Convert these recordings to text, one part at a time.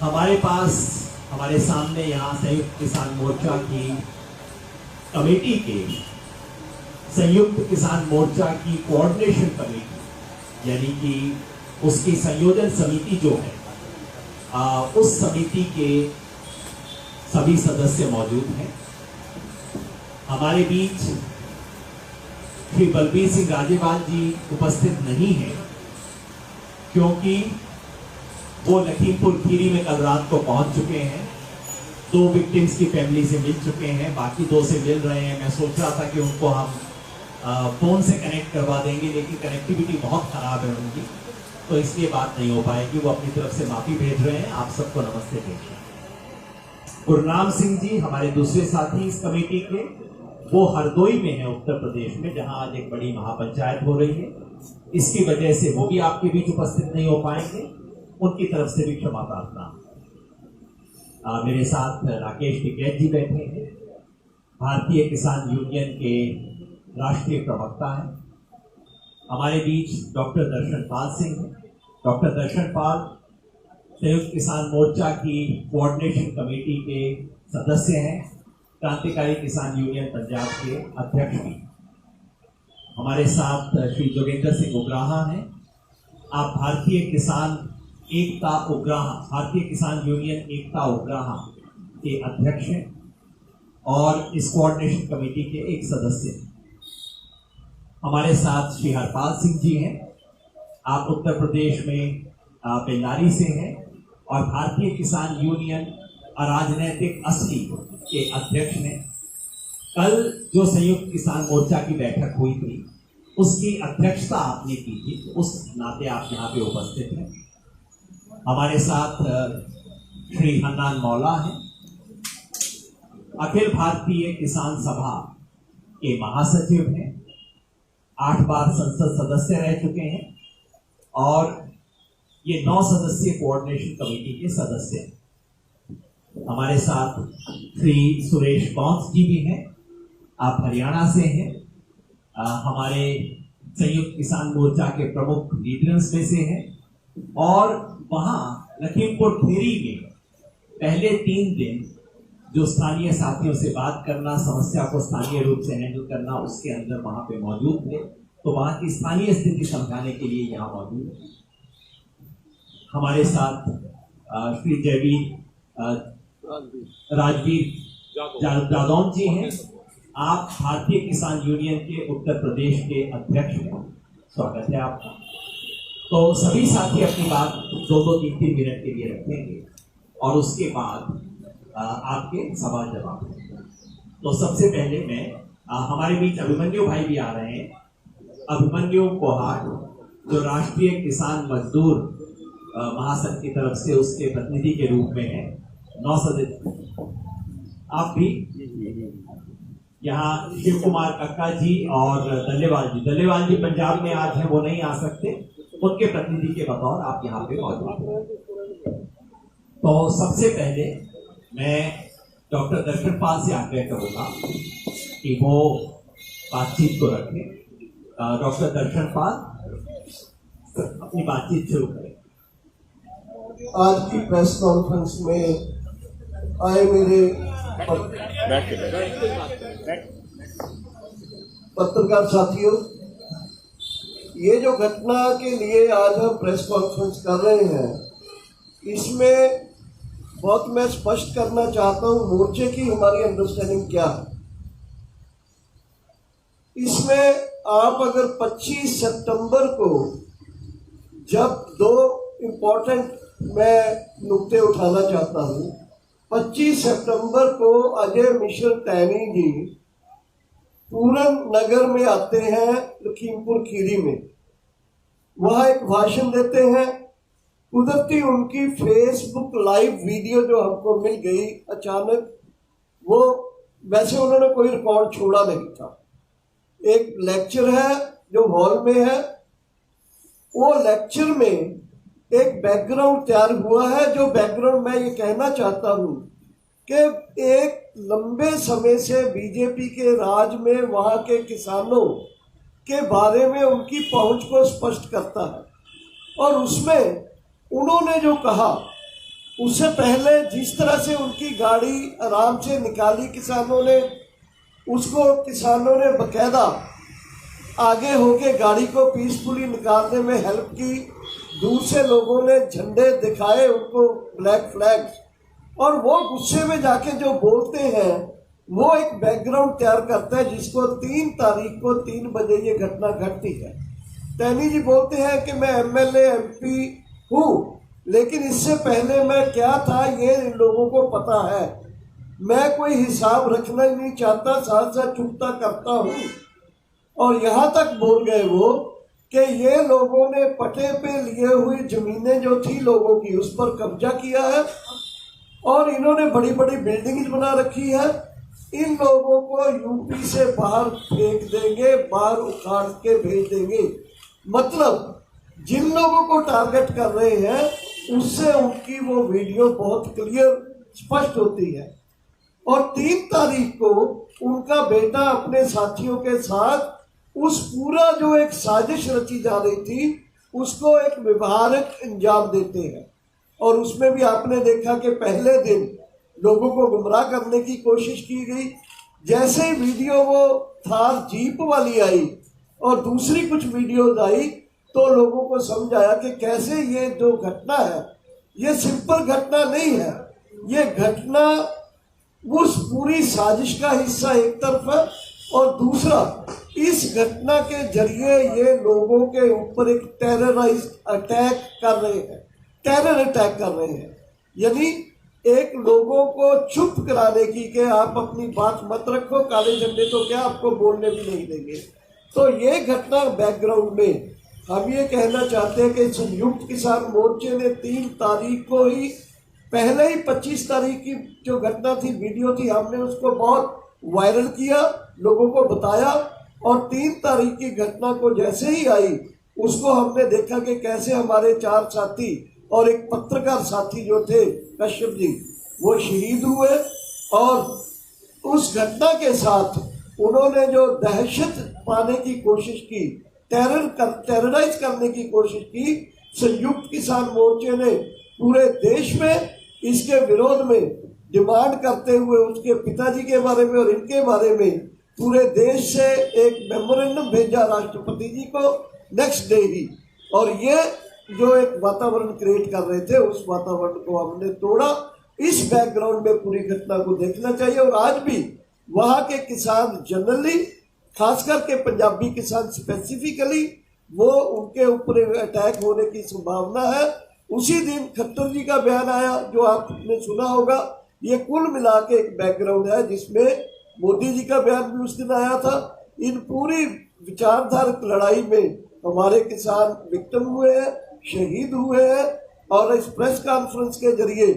हमारे पास हमारे सामने यहाँ संयुक्त किसान मोर्चा की कमेटी के संयुक्त किसान मोर्चा की कोऑर्डिनेशन कमेटी यानी कि उसकी संयोजन समिति जो है उस समिति के सभी सदस्य मौजूद हैं। हमारे बीच श्री बलबीर सिंह राजेवाल जी उपस्थित नहीं हैं क्योंकि वो लखीमपुर खीरी में कल रात को पहुंच चुके हैं। 2 विक्टिम्स की फैमिली से मिल चुके हैं, बाकी 2 से मिल रहे हैं। मैं सोच रहा था कि उनको हम फोन से कनेक्ट करवा देंगे, लेकिन कनेक्टिविटी बहुत खराब है उनकी, तो इसलिए बात नहीं हो पाएगी। वो अपनी तरफ से माफी भेज रहे हैं। आप सबको नमस्ते भेज रहे हैं। गुरनाम सिंह जी हमारे दूसरे साथी इस कमेटी के, वो हरदोई में है उत्तर प्रदेश में, जहां आज एक बड़ी महापंचायत हो रही है। इसकी वजह से वो भी आपके बीच उपस्थित नहीं हो पाएंगे, उनकी तरफ से भी क्षमा प्रार्थना। मेरे साथ राकेश टिकैत जी बैठे हैं, भारतीय किसान यूनियन के राष्ट्रीय प्रवक्ता हैं। हमारे बीच डॉक्टर दर्शन पाल सिंह हैं। डॉक्टर दर्शन पाल संयुक्त किसान मोर्चा की कोऑर्डिनेशन कमेटी के सदस्य हैं, क्रांतिकारी किसान यूनियन पंजाब के अध्यक्ष भी। हमारे साथ श्री जोगेंद्र सिंह उग्राहा हैं। आप भारतीय किसान यूनियन एकता उग्राहा के अध्यक्ष हैं और इस कोऑर्डिनेशन कमेटी के एक सदस्य हैं। हमारे साथ श्री हरपाल सिंह जी हैं। आप उत्तर प्रदेश में बेल्लारी से हैं और भारतीय किसान यूनियन अराजनैतिक असली के अध्यक्ष हैं। कल जो संयुक्त किसान मोर्चा की बैठक हुई थी उसकी अध्यक्षता आपने की थी, उस नाते आप यहाँ पे उपस्थित हैं। हमारे साथ श्री हन्नान मौला हैं, अखिल भारतीय किसान सभा के महासचिव हैं, 8 बार संसद सदस्य रह चुके हैं और ये 9 सदस्यीय कोऑर्डिनेशन कमेटी के सदस्य हैं। हमारे साथ श्री सुरेश कौंस जी भी हैं, आप हरियाणा से हैं। हमारे संयुक्त किसान मोर्चा के प्रमुख लीडर्स में से हैं और वहां लखीमपुर खीरी में पहले 3 दिन जो स्थानीय साथियों से बात करना, समस्या को स्थानीय रूप से हैंडल करना, उसके अंदर वहां पे मौजूद थे, तो वहां की स्थानीय स्थिति समझाने के लिए यहाँ मौजूद है। हमारे साथ श्री राजवीर जादौन जी हैं। आप भारतीय किसान यूनियन के उत्तर प्रदेश के अध्यक्ष हैं, स्वागत है आपका। तो सभी साथी अपनी बात 2-3 मिनट के लिए रखेंगे और उसके बाद आपके सवाल जवाब। तो सबसे पहले मैं हमारे बीच अभिमन्यु भाई भी आ रहे हैं। अभिमन्यु कोहाट जो राष्ट्रीय किसान मजदूर महासंघ की तरफ से उसके प्रतिनिधि के रूप में है, 9 सदस्य। आप भी यहाँ शिव कुमार कक्का जी और दल्लेवाल जी पंजाब में आज हैं, वो नहीं आ सकते, उनके प्रतिनिधि के बतौर आप यहाँ पे मौजूद हैं। तो सबसे पहले मैं डॉक्टर दर्शन पाल से आग्रह करूंगा कि वो बातचीत को रखें। डॉक्टर दर्शन पाल अपनी बातचीत शुरू करें। आज की प्रेस कॉन्फ्रेंस में आए मेरे पत्रकार साथियों, ये जो घटना के लिए आज हम प्रेस कॉन्फ्रेंस कर रहे हैं, इसमें बहुत मैं स्पष्ट करना चाहता हूं मोर्चे की हमारी अंडरस्टैंडिंग क्या है। इसमें आप अगर 25 सितंबर को जब 2 इम्पोर्टेंट मैं नुक्ते उठाना चाहता हूं। 25 सितंबर को अजय मिश्र टैनी जी पूरन नगर में आते हैं, लखीमपुर खीरी में, वहां एक भाषण देते हैं। कुदरती उनकी फेसबुक लाइव वीडियो जो हमको मिल गई अचानक, वो वैसे उन्होंने कोई रिकॉर्ड छोड़ा नहीं था। एक लेक्चर है जो हॉल में है, वो लेक्चर में एक बैकग्राउंड तैयार हुआ है, जो बैकग्राउंड मैं ये कहना चाहता हूं कि एक लंबे समय से बीजेपी के राज में वहां के किसानों के बारे में उनकी पहुंच को स्पष्ट करता है। और उसमें उन्होंने जो कहा उससे पहले जिस तरह से उनकी गाड़ी आराम से निकाली किसानों ने, उसको किसानों ने बकायदा आगे होके गाड़ी को पीसफुली निकालने में हेल्प की। दूर से लोगों ने झंडे दिखाए उनको, ब्लैक फ्लैग, और वो गुस्से में जाके जो बोलते हैं वो एक बैकग्राउंड तैयार करता है, जिसको 3 तारीख को 3 बजे ये घटना घटती है। टैनी जी बोलते हैं कि मैं एमएलए एमपी हूँ, लेकिन इससे पहले मैं क्या था ये इन लोगों को पता है। मैं कोई हिसाब रखना ही नहीं चाहता, साथ साथ चुकता करता हूँ। और यहाँ तक बोल गए वो कि ये लोगों ने पटे पे लिए हुई जमीनें जो थी लोगों की, उस पर कब्जा किया है और इन्होंने बड़ी बड़ी बिल्डिंग्स बना रखी है। इन लोगों को यूपी से बाहर फेंक देंगे, बाहर उखाड़ के भेज देंगे। मतलब जिन लोगों को टारगेट कर रहे हैं उससे उनकी वो वीडियो बहुत क्लियर स्पष्ट होती है। और 3 तारीख को उनका बेटा अपने साथियों के साथ उस पूरा जो एक साजिश रची जा रही थी उसको एक व्यवहारिक अंजाम देते हैं। और उसमें भी आपने देखा कि पहले दिन लोगों को गुमराह करने की कोशिश की गई। जैसे ही वीडियो वो थार जीप वाली आई और दूसरी कुछ वीडियोज आई तो लोगों को समझ आया कि कैसे ये जो घटना है ये सिंपल घटना नहीं है, ये घटना उस पूरी साजिश का हिस्सा एक तरफ है और दूसरा इस घटना के जरिए ये लोगों के ऊपर एक टेरराइज अटैक कर रहे हैं, टेरर अटैक कर रहे हैं। यानी एक लोगों को चुप कराने की कि आप अपनी बात मत रखो, काले झंडे तो क्या आपको बोलने भी नहीं देंगे। तो ये घटना बैकग्राउंड में हम ये कहना चाहते हैं कि संयुक्त किसान मोर्चे ने 3 तारीख को ही, पहले ही 25 तारीख की जो घटना थी वीडियो थी, हमने उसको बहुत वायरल किया, लोगों को बताया। और 3 तारीख की घटना को जैसे ही आई उसको हमने देखा कि कैसे हमारे 4 साथी और एक पत्रकार साथी जो थे कश्यप जी, वो शहीद हुए। और उस घटना के साथ उन्होंने जो दहशत पाने की कोशिश की, टेरराइज करने की कोशिश की, संयुक्त किसान मोर्चे ने पूरे देश में इसके विरोध में डिमांड करते हुए उसके पिताजी के बारे में और इनके बारे में पूरे देश से एक मेमोरेंडम भेजा राष्ट्रपति जी को नेक्स्ट डे ही। और ये जो एक वातावरण क्रिएट कर रहे थे उस वातावरण को हमने तोड़ा। इस बैकग्राउंड में पूरी घटना को देखना चाहिए। और आज भी वहाँ के किसान जनरली, खास करके पंजाबी किसान स्पेसिफिकली, वो उनके ऊपर अटैक होने की संभावना है। उसी दिन खट्टर जी का बयान आया जो आपने सुना होगा। ये कुल मिला के एक बैकग्राउंड है जिसमें मोदी जी का बयान भी उस दिन आया था। इन पूरी विचारधारक लड़ाई में हमारे किसान विक्टिम हुए हैं, शहीद हुए हैं। और इस प्रेस कॉन्फ्रेंस के जरिए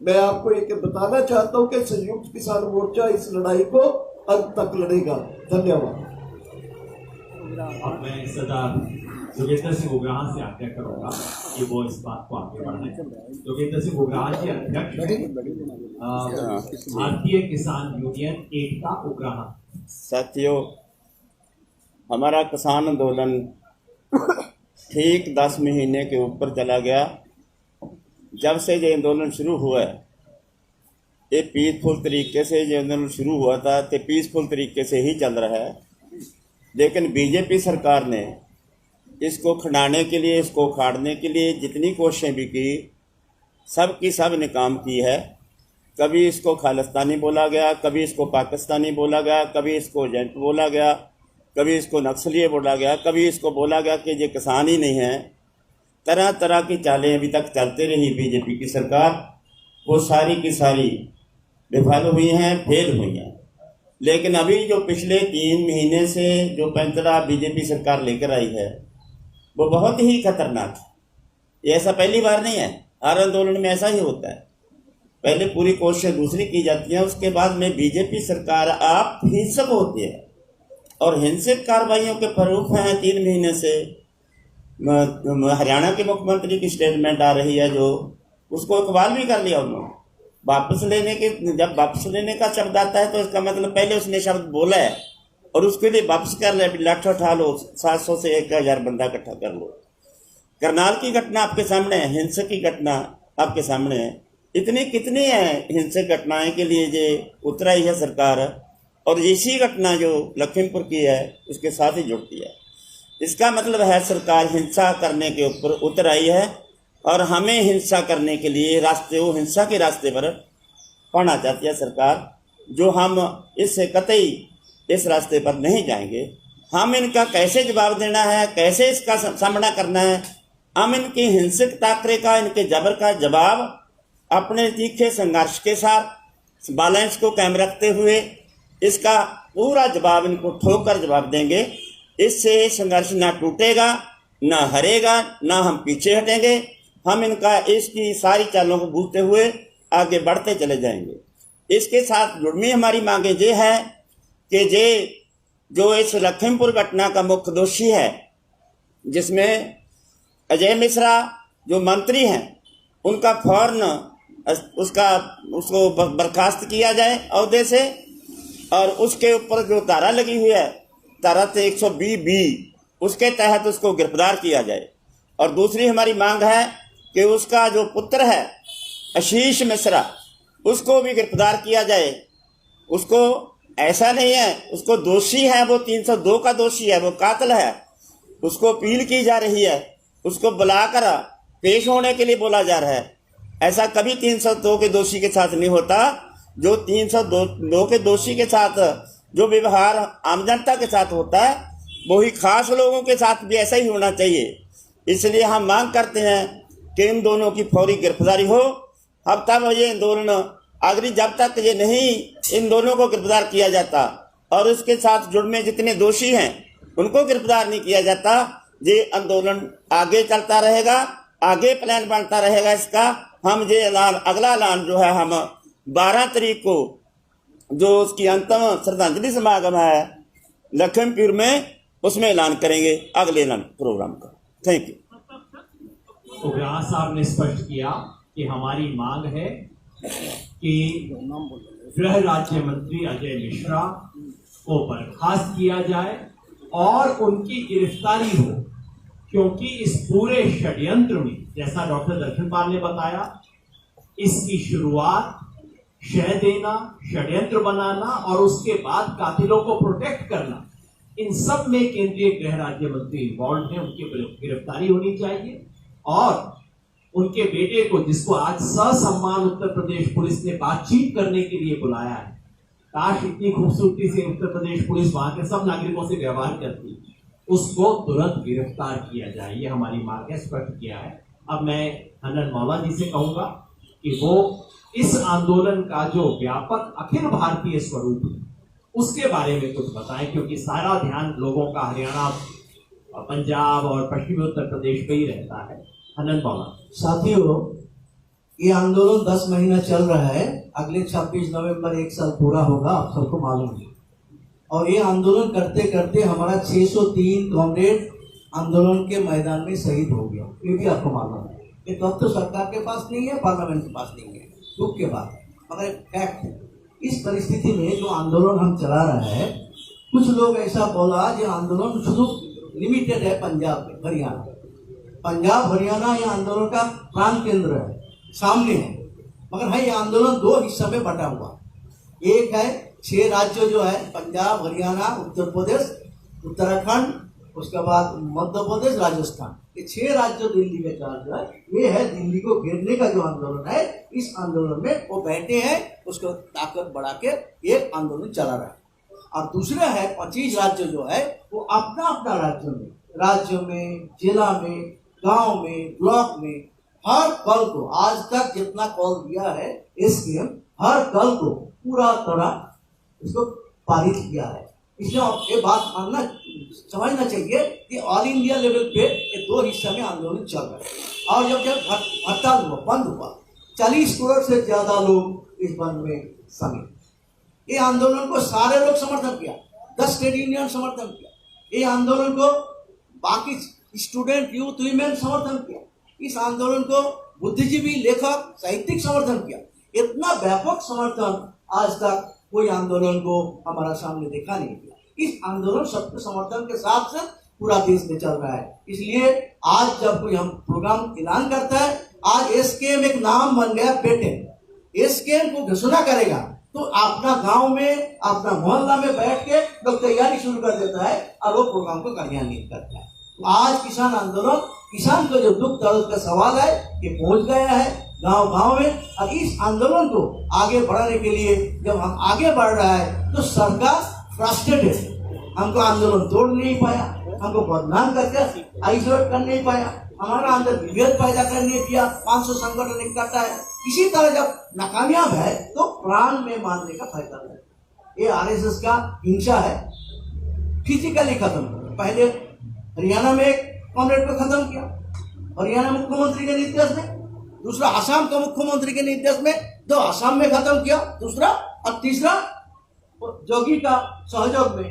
मैं आपको ये बताना चाहता हूँ कि संयुक्त किसान मोर्चा इस लड़ाई को अंत तक लड़ेगा। धन्यवाद। अब मैं सरदार जोगेंद्र सिंह उग्राह से आग्रह करूंगा कि वो इस बात को आगे बढ़ाएं। जोगेंद्र सिंह उग्राह जी अध्यक्ष भारतीय किसान यूनियन एकता उग्राह। साथियों, हमारा किसान आंदोलन ठीक 10 महीने के ऊपर चला गया। जब से ये आंदोलन शुरू हुआ है, ये पीसफुल तरीके से ये आंदोलन शुरू हुआ था तो पीसफुल तरीके से ही चल रहा है। लेकिन बीजेपी सरकार ने इसको खंडाने के लिए, इसको उखाड़ने के लिए जितनी कोशिशें भी की, सब की सब ने काम की है। कभी इसको खालिस्तानी बोला गया, कभी इसको पाकिस्तानी बोला गया, कभी इसको एजेंट बोला गया, कभी इसको नक्सली बोला गया, कभी इसको बोला गया कि ये किसान ही नहीं है। तरह तरह की चालें अभी तक चलते रही बीजेपी की सरकार। वो सारी की सारी विफल हुई हैं, फेल हुई हैं। लेकिन अभी जो पिछले 3 महीने से जो पैंतरा बीजेपी सरकार लेकर आई है वो बहुत ही खतरनाक है। ये ऐसा पहली बार नहीं है, हर आंदोलन में ऐसा ही होता है। पहले पूरी कोशिशें दूसरी की जाती हैं, उसके बाद में बीजेपी सरकार आप हिंसक होती है और हिंसक कार्रवाइयों के फरूख हैं। 3 महीने से हरियाणा के मुख्यमंत्री की स्टेटमेंट आ रही है जो उसको इकबाल भी कर लिया उन्होंने। वापस लेने के, जब वापस लेने का शब्द आता है तो इसका मतलब पहले उसने शब्द बोला है और उसके लिए वापस कर ले, लाठ उठा लो, 700 से 1000 बंदा इकट्ठा कर लो। करनाल की घटना आपके सामने है, हिंसक की घटना आपके सामने है। इतनी कितनी है हिंसक घटनाएं के लिए ये उतर आई है सरकार, और इसी घटना जो लखीमपुर की है उसके साथ ही जुड़ती है। इसका मतलब है सरकार हिंसा करने के ऊपर उतर आई है और हमें हिंसा करने के लिए वो हिंसा के रास्ते पर पढ़ना चाहती है सरकार, जो हम इससे कतई इस रास्ते पर नहीं जाएंगे। हम इनका कैसे जवाब देना है, कैसे इसका सामना करना है, हम इनकी हिंसक टाकरे का, इनके जबर का जवाब अपने तीखे संघर्ष के साथ बैलेंस को कायम रखते हुए इसका पूरा जवाब इनको ठोकर जवाब देंगे। इससे संघर्ष ना टूटेगा, ना हरेगा, ना हम पीछे हटेंगे। हम इनका इसकी सारी चालों को बूझते हुए आगे बढ़ते चले जाएंगे। इसके साथ जुड़मी हमारी मांगे ये है कि ये जो इस लखीमपुर घटना का मुख्य दोषी है, जिसमें अजय मिश्रा जो मंत्री हैं, उनका फौरन उसको बर्खास्त किया जाए अहदे से, और उसके ऊपर जो धारा लगी हुई है, धारा 120B, उसके तहत उसको गिरफ्तार किया जाए। और दूसरी हमारी मांग है कि उसका जो पुत्र है आशीष मिश्रा, उसको भी गिरफ्तार किया जाए। उसको ऐसा नहीं है, उसको दोषी है, वो 302 का दोषी है, वो कातिल है, उसको अपील की जा रही है, उसको बुलाकर पेश होने के लिए बोला जा रहा है। ऐसा कभी 302 के दोषी के साथ नहीं होता। जो 302 के दोषी के साथ जो व्यवहार आम जनता के साथ होता है, वही खास लोगों के साथ भी ऐसा ही होना चाहिए। इसलिए हम मांग करते हैं कि इन दोनों की फौरी गिरफ्तारी हो। अब तक ये आंदोलन अगली, जब तक ये नहीं इन दोनों को गिरफ्तार किया जाता और उसके साथ जुड़मे जितने दोषी हैं उनको गिरफ्तार नहीं किया जाता, ये आंदोलन आगे चलता रहेगा, आगे प्लान बनता रहेगा इसका। हम ये ऐलान, अगला ऐलान जो है, हम 12 तारीख को जो उसकी अंतिम श्रद्धांजलि समागम है लखीमपुर में, उसमें ऐलान करेंगे अगले ऐलान प्रोग्राम का। Thank you. तो व्यास साहब ने स्पष्ट किया कि हमारी मांग है कि गृह राज्य मंत्री अजय मिश्रा को बर्खास्त किया जाए और उनकी गिरफ्तारी हो, क्योंकि इस पूरे षड्यंत्र में, जैसा डॉक्टर दर्शनपाल ने बताया, इसकी शुरुआत शह देना, षड्यंत्र बनाना और उसके बाद कातिलों को प्रोटेक्ट करना, इन सब में केंद्रीय गृह राज्य मंत्री इन्वॉल्व है। उनकी गिरफ्तारी होनी चाहिए और उनके बेटे को, जिसको आज ससम्मान उत्तर प्रदेश पुलिस ने बातचीत करने के लिए बुलाया है, काश इतनी खूबसूरती से उत्तर प्रदेश पुलिस वहां के सब नागरिकों से व्यवहार करती, उसको तुरंत गिरफ्तार किया जाए। ये हमारी मांग है, स्पष्ट किया है। अब मैं हनन मौला जी से कहूंगा कि वो इस आंदोलन का जो व्यापक अखिल भारतीय स्वरूप है उसके बारे में कुछ बताएं, क्योंकि सारा ध्यान लोगों का हरियाणा, पंजाब और पश्चिमी उत्तर प्रदेश पे ही रहता है। हनन मौला। साथियों, ये आंदोलन 10 महीना चल रहा है। अगले 26 नवंबर 1 साल पूरा होगा, आप सबको मालूम है। और ये आंदोलन करते करते हमारा 603 कॉमरेड आंदोलन के मैदान में शहीद हो गया, ये भी आपको मालूम है। ये तब तो सरकार के पास नहीं है, पार्लियामेंट के पास नहीं है, दुख के बाद, मगर फैक्ट है। इस परिस्थिति में जो आंदोलन हम चला रहे हैं, कुछ लोग ऐसा बोला जो आंदोलन शुरू लिमिटेड है पंजाब में, हरियाणा, पंजाब हरियाणा ये आंदोलन का प्राण केंद्र है, सामने है, मगर है ये आंदोलन 2 हिस्सा में बटा हुआ। एक है 6 राज्य जो है, पंजाब, हरियाणा, उत्तर प्रदेश, उत्तराखंड, उसके बाद मध्य प्रदेश, राजस्थान, ये 6 राज्य दिल्ली में जो है, ये है दिल्ली को घेरने का जो आंदोलन है। इस आंदोलन में वो बैठे हैं, उसको ताकत बढ़ा के एक आंदोलन चला रहा है। और दूसरा है 25 राज्य जो है, वो अपना अपना राज्य में, जिला में, गांव में, ब्लॉक में, हर कल को, आज तक जितना कॉल दिया है एसकेएम, हर कल को पूरा तरह इसको पारित किया है। इसलिए ये बात मानना, समझना चाहिए कि ऑल इंडिया लेवल पे ये 2 हिस्सा में आंदोलन चल रहा है। और जब हड़ताल हुआ, बंद हुआ, 40 करोड़ से ज्यादा लोग इस बंद में शामिल। ये आंदोलन को सारे लोग समर्थन किया, 10 ट्रेड यूनियन समर्थन किया, ये आंदोलन को बाकी स्टूडेंट, यूथ, वीमेन समर्थन किया, इस आंदोलन को बुद्धिजीवी, लेखक, साहित्यिक समर्थन किया। इतना व्यापक समर्थन आज तक कोई आंदोलन को हमारा सामने देखा नहीं गया। इस आंदोलन सबके समर्थन के साथ से पूरा देश में चल रहा है। इसलिए आज जब कोई हम प्रोग्राम ऐलान करता है आज एसकेएम एक नाम बन गया पेटेंट। एसकेएम को घोषणा करेगा तो अपना गांव में, अपना मोहल्ला में बैठ के लोग तैयारी शुरू कर देता है और वो प्रोग्राम को कार्यान्वित करता है। आज किसान आंदोलन, किसान को जो दुख दर्द का सवाल है ये पहुंच गया है गांव गांव में। और इस आंदोलन को आगे बढ़ाने के लिए जब हम आगे बढ़ रहा है तो सरकार फ्रस्ट्रेटेड है। हमको आंदोलन तोड़ नहीं पाया, हमको बदनाम करके आइसोलेट कर नहीं पाया, हमारा अंदर विभेद पैदा करने किया, 500 संगठन इकट्ठा है। इसी तरह जब नाकामयाब है तो प्राण में मारने का फायदा है। ये आरएसएस का हिंसा है, फिजिकली खत्म। पहले हरियाणा में एक कॉमरेड को खत्म किया, हरियाणा मुख्यमंत्री के निर्देश में। दूसरा आसाम का मुख्यमंत्री के निर्देश में, दो आसाम में खत्म किया, दूसरा। और तीसरा जोगी का सहयोग में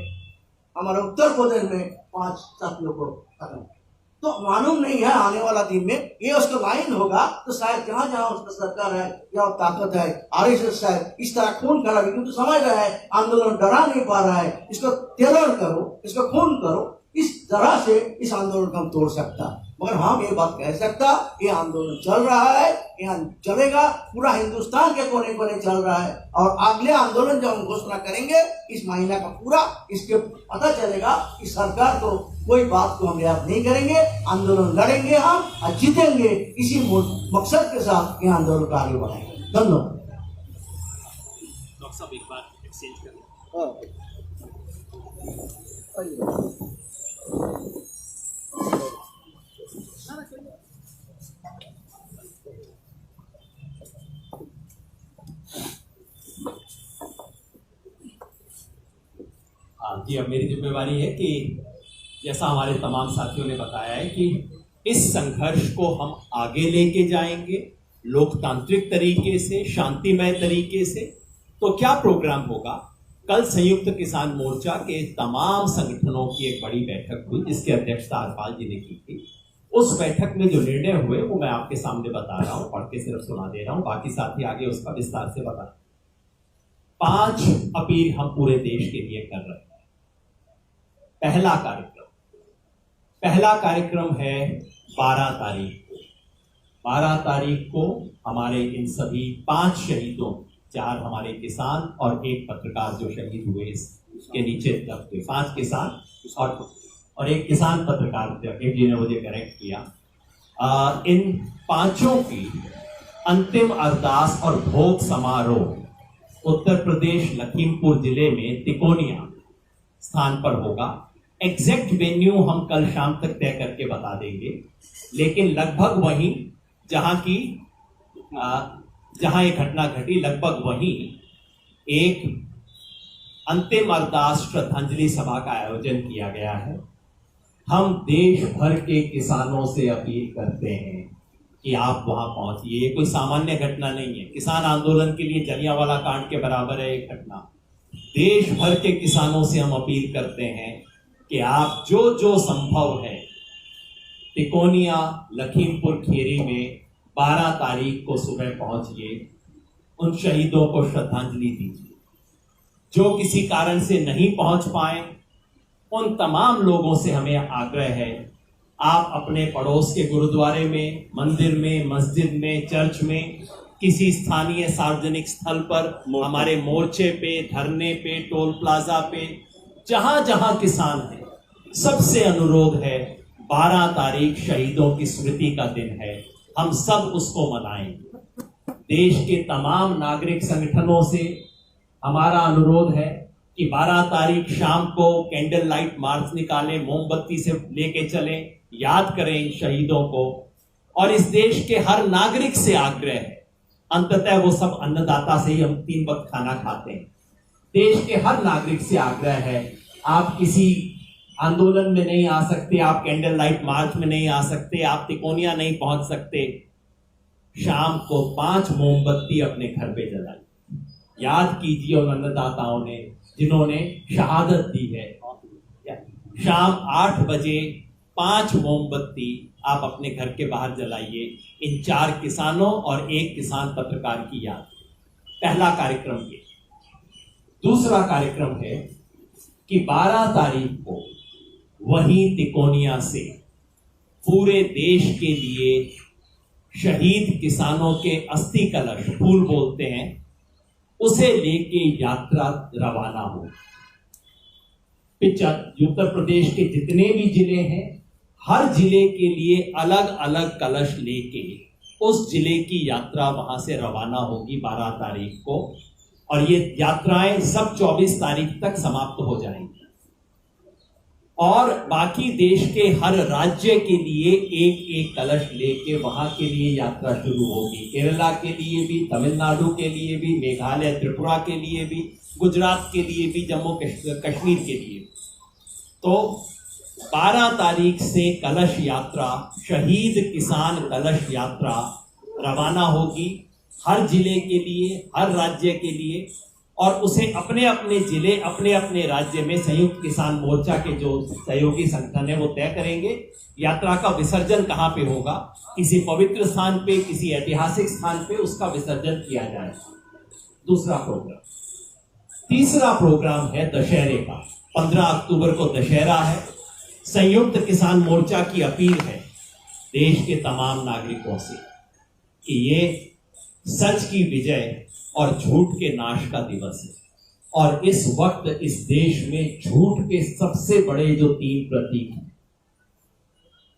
हमारे उत्तर प्रदेश में 5 साथियों को खत्म किया। तो मालूम नहीं है आने वाला दिन में ये उसका लाइन होगा तो शायद जहां जहां उसका सरकार है या ताकत है, आरएसएस है, इस तरह खून खराबी, क्योंकि समझ रहा है आंदोलन डरा नहीं पा रहा है, इसको टेरर करो, इसको खून करो, इस तरह से इस आंदोलन को हम तोड़ सकता। मगर हम ये बात कह सकता, ये आंदोलन चल रहा है, यहाँ चलेगा, पूरा हिंदुस्तान के कोने कोने चल रहा है। और अगले आंदोलन जब हम घोषणा करेंगे इस महीना का पूरा, इसके पता चलेगा कि सरकार को कोई बात को हम याद नहीं करेंगे, आंदोलन लड़ेंगे हम और जीतेंगे। इसी मकसद के साथ ये आंदोलन को आगे बढ़ाएंगे। धन्यवाद। डॉक्टर साहब एक बार एक्सचेंज करें। जी, अब मेरी जिम्मेवारी है कि जैसा हमारे तमाम साथियों ने बताया है कि इस संघर्ष को हम आगे लेके जाएंगे लोकतांत्रिक तरीके से, शांतिमय तरीके से। तो क्या प्रोग्राम होगा? कल संयुक्त किसान मोर्चा के तमाम संगठनों की एक बड़ी बैठक हुई जिसकी अध्यक्षता हरपाल जी ने की थी। उस बैठक में जो निर्णय हुए वो मैं आपके सामने बता रहा हूं, पढ़ के सिर्फ सुना दे रहा हूं, बाकी साथी आगे उसका विस्तार से बता। 5 अपील हम पूरे देश के लिए कर रहे हैं। पहला कार्यक्रम है 12 तारीख को। 12 तारीख को हमारे इन सभी 5 शहीदों, 4 हमारे किसान और 1 पत्रकार जो शहीद हुए, इसके नीचे 5 किसान और 1 किसान पत्रकार जी ने मुझे करेक्ट किया। इन 5 की अंतिम अरदास और भोग समारोह उत्तर प्रदेश लखीमपुर जिले में तिकोनिया स्थान पर होगा। एग्जैक्ट वेन्यू हम कल शाम तक तय करके बता देंगे, लेकिन लगभग वहीं जहां एक घटना घटी, लगभग वहीं एक अंतिम अरदास श्रद्धांजलि सभा का आयोजन किया गया है। हम देश भर के किसानों से अपील करते हैं कि आप वहां पहुंचिए। ये कोई सामान्य घटना नहीं है, किसान आंदोलन के लिए जलियांवाला कांड के बराबर है एक घटना। देश भर के किसानों से हम अपील करते हैं कि आप जो जो संभव है तिकोनिया लखीमपुर खीरी में 12 तारीख को सुबह पहुंचिए, उन शहीदों को श्रद्धांजलि दीजिए। जो किसी कारण से नहीं पहुंच पाए उन तमाम लोगों से हमें आग्रह है, आप अपने पड़ोस के गुरुद्वारे में, मंदिर में, मस्जिद में, चर्च में, किसी स्थानीय सार्वजनिक स्थल पर, हमारे मोर्चे पे, धरने पे, टोल प्लाजा पे, जहां जहां किसान है, सबसे अनुरोध है 12 तारीख शहीदों की स्मृति का दिन है, हम सब उसको मनाएं। देश के तमाम नागरिक संगठनों से हमारा अनुरोध है कि 12 तारीख शाम को कैंडल लाइट मार्च निकालें, मोमबत्ती से लेके चलें, याद करें इन शहीदों को। और इस देश के हर नागरिक से आग्रह है, अंततः वो सब अन्नदाता से ही हम 3 वक्त खाना खाते हैं। देश के हर नागरिक से आग्रह है, आप किसी आंदोलन में नहीं आ सकते, आप कैंडल लाइट मार्च में नहीं आ सकते, आप तिकोनिया नहीं पहुंच सकते, शाम को 5 मोमबत्ती अपने घर पे जलाइए। याद कीजिए उन अन्नदाताओं ने जिन्होंने शहादत दी है। शाम 8 बजे 5 मोमबत्ती आप अपने घर के बाहर जलाइए, इन 4 किसानों और 1 किसान पत्रकार की याद। पहला कार्यक्रम ये। दूसरा कार्यक्रम है कि 12 तारीख को वहीं तिकोनिया से पूरे देश के लिए शहीद किसानों के अस्थि कलश, फूल बोलते हैं, उसे लेके यात्रा रवाना हो। उत्तर प्रदेश के जितने भी जिले हैं, हर जिले के लिए अलग अलग कलश लेके उस जिले की यात्रा वहां से रवाना होगी 12 तारीख को, और ये यात्राएं सब 24 तारीख तक समाप्त हो जाएंगी। और बाकी देश के हर राज्य के लिए एक एक कलश लेके वहां के लिए यात्रा शुरू होगी। केरला के लिए भी, तमिलनाडु के लिए भी, मेघालय त्रिपुरा के लिए भी, गुजरात के लिए भी, जम्मू कश्मीर के लिए। तो 12 तारीख से कलश यात्रा, शहीद किसान कलश यात्रा रवाना होगी हर जिले के लिए, हर राज्य के लिए, और उसे अपने अपने जिले, अपने अपने राज्य में संयुक्त किसान मोर्चा के जो सहयोगी संगठन है वो तय करेंगे यात्रा का विसर्जन कहां पे होगा। किसी पवित्र स्थान पे, किसी ऐतिहासिक स्थान पे उसका विसर्जन किया जाएगा। दूसरा प्रोग्राम। तीसरा प्रोग्राम है दशहरे का। 15 अक्टूबर को दशहरा है। संयुक्त किसान मोर्चा की अपील है देश के तमाम नागरिकों से कि ये सच की विजय और झूठ के नाश का दिवस है, और इस वक्त इस देश में झूठ के सबसे बड़े जो 3 प्रतीक हैं,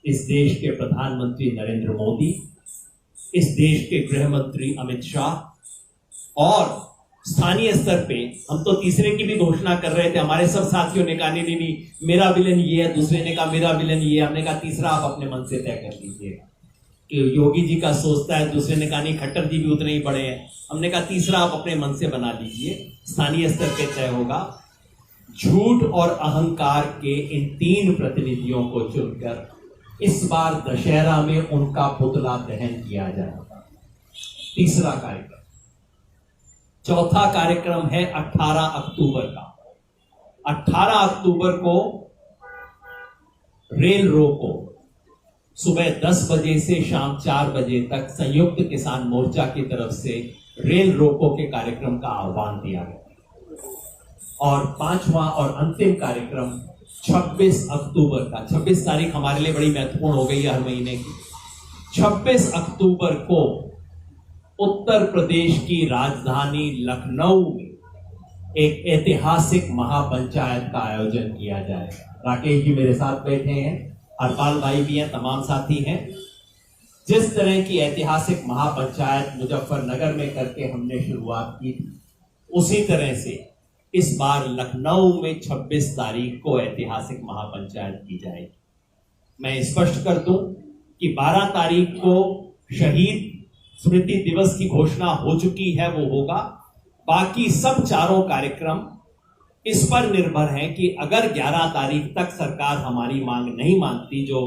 इस देश के प्रधानमंत्री नरेंद्र मोदी, इस देश के गृह मंत्री अमित शाह, और स्थानीय स्तर पे हम तो तीसरे की भी घोषणा कर रहे थे। हमारे सब साथियों ने कहा नहीं, मेरा विलन ये है, दूसरे ने कहा मेरा विलन ये है। हमने कहा तीसरा आप अपने मन से तय कर लीजिएगा। योगी जी का सोचता है, दूसरे ने कहा नहीं खट्टर जी भी उतने ही बड़े हैं। हमने कहा तीसरा आप अपने मन से बना लीजिए, स्थानीय स्तर पे तय होगा। झूठ और अहंकार के इन 3 प्रतिनिधियों को चुनकर इस बार दशहरा में उनका पुतला दहन किया जाएगा। तीसरा कार्यक्रम। चौथा कार्यक्रम है 18 अक्टूबर का। 18 अक्टूबर को रेल रोको सुबह 10 बजे से शाम 4 बजे तक संयुक्त किसान मोर्चा की तरफ से रेल रोको के कार्यक्रम का आह्वान दिया गया। और 5वां और अंतिम कार्यक्रम 26 अक्टूबर का। 26 तारीख हमारे लिए बड़ी महत्वपूर्ण हो गई है हर महीने की। 26 अक्टूबर को उत्तर प्रदेश की राजधानी लखनऊ में एक ऐतिहासिक महापंचायत का आयोजन किया जाएगा। राकेश जी मेरे साथ बैठे हैं, हरपाल भाई भी हैं, तमाम साथी हैं। जिस तरह की ऐतिहासिक महापंचायत मुजफ्फरनगर में करके हमने शुरुआत की थी, उसी तरह से इस बार लखनऊ में 26 तारीख को ऐतिहासिक महापंचायत की जाएगी। मैं स्पष्ट कर दूं कि 12 तारीख को शहीद स्मृति दिवस की घोषणा हो चुकी है, वो होगा। बाकी सब चारों कार्यक्रम इस पर निर्भर है कि अगर 11 तारीख तक सरकार हमारी मांग नहीं मानती, जो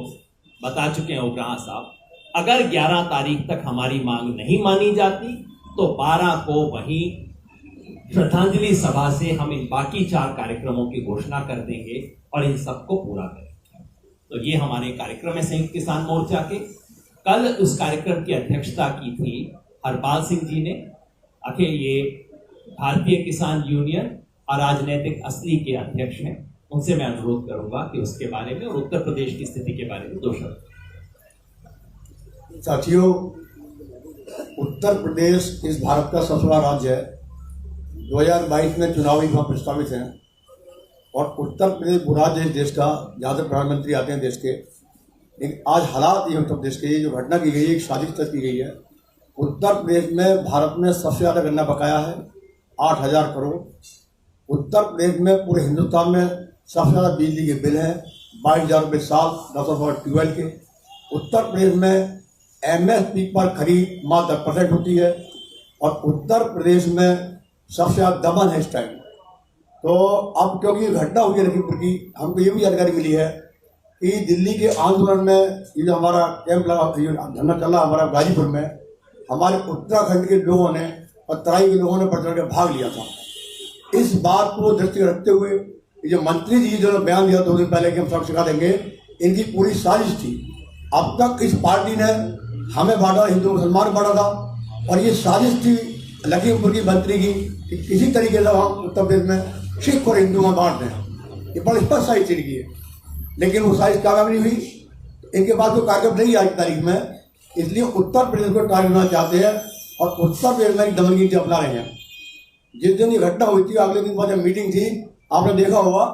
बता चुके हैं उग्राह साहब, अगर 11 तारीख तक हमारी मांग नहीं मानी जाती तो 12 को वहीं श्रद्धांजलि सभा से हम इन बाकी 4 कार्यक्रमों की घोषणा कर देंगे और इन सबको पूरा करेंगे। तो ये हमारे कार्यक्रम है संयुक्त किसान मोर्चा के। कल उस कार्यक्रम की अध्यक्षता की थी हरपाल सिंह जी ने। आखिर ये भारतीय किसान यूनियन अराजनैतिक असली के अध्यक्ष हैं, उनसे मैं अनुरोध करूंगा कि उसके बारे में और उत्तर प्रदेश की स्थिति के बारे में 2 शब्द। साथियों, उत्तर प्रदेश इस भारत का सबसे बड़ा राज्य है। 2022 में चुनाव भी वहाँ प्रस्तावित हैं और उत्तर प्रदेश वो राज्य है देश का जहाँ से प्रधानमंत्री आते हैं देश के। लेकिन आज हालात ये उत्तर प्रदेश के, ये जो घटना की गई है एक साजिश तक की गई है। उत्तर प्रदेश में भारत में सबसे ज़्यादा गन्ना बकाया है, 8,000 करोड़। उत्तर प्रदेश में पूरे हिंदुस्तान में सबसे ज़्यादा बिजली के बिल हैं, 22,000 रुपये साल, 10 ट्यूबवेल के। उत्तर प्रदेश में MSP पर खरीद मात्र 10% होती है और उत्तर प्रदेश में सबसे ज़्यादा दमन है इस टाइम। तो अब क्योंकि घटना हुई है लखीमपुर की, हमको ये भी जानकारी मिली है कि दिल्ली के आंदोलन में ये जो हमारा कैंप लगा, धरना चला हमारा गाजीपुर में, हमारे उत्तराखंड के लोगों ने और तराई के लोगों ने बढ़ चढ़ के भाग लिया था। इस बात को दृष्टि रखते हुए ये जो मंत्री जी जो बयान दिया 2 दिन पहले कि हम सब सिखा देंगे, इनकी पूरी साजिश थी। अब तक इस पार्टी ने हमें बांटा, हिंदू मुसलमान बांटा था, और ये साजिश थी लखीमपुर की मंत्री की कि किसी तरीके से हम उत्तर प्रदेश में सिख और हिंदू में बांट दें। ये बड़ी स्पष्ट साजिश की है, लेकिन वो साजिश कामयाब नहीं हुई। इनके पास कोई कार्यक्रम नहीं आज की तारीख में इसलिए उत्तर प्रदेश को टारगेट बनाना चाहते हैं और उत्तर प्रदेश में दमनगिरी अपना रहे हैं। जिस दिन ये घटना हुई थी अगले दिन बाद जब मीटिंग थी, आपने देखा होगा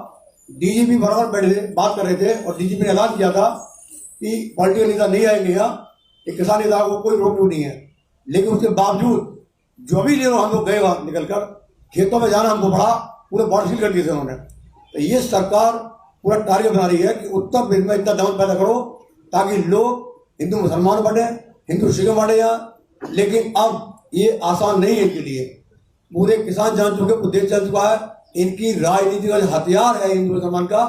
डीजीपी बराबर बैठे थे, बात कर रहे थे और डीजीपी ने ऐलान किया था कि पॉलिटिकल नेता नहीं आएंगे यहाँ, कि किसान नेता को कोई रोक नहीं है। लेकिन उसके बावजूद जो भी लेकर हम लोग गए वहां निकलकर खेतों में जाना हमको पड़ा, पूरे बॉर्डर सील कर दिए थे उन्होंने। तो ये सरकार पूरा टारगेट बना रही है कि उत्तर प्रदेश में इतना दमन पैदा करो ताकि लोग हिंदू मुसलमान बढ़े, हिंदू सिख बढ़े यहाँ। लेकिन अब ये आसान नहीं है इनके लिए। पूरे किसान जान चुके, देश जान चुका है, इनकी राजनीति का हथियार है हिंदू मुसलमान का,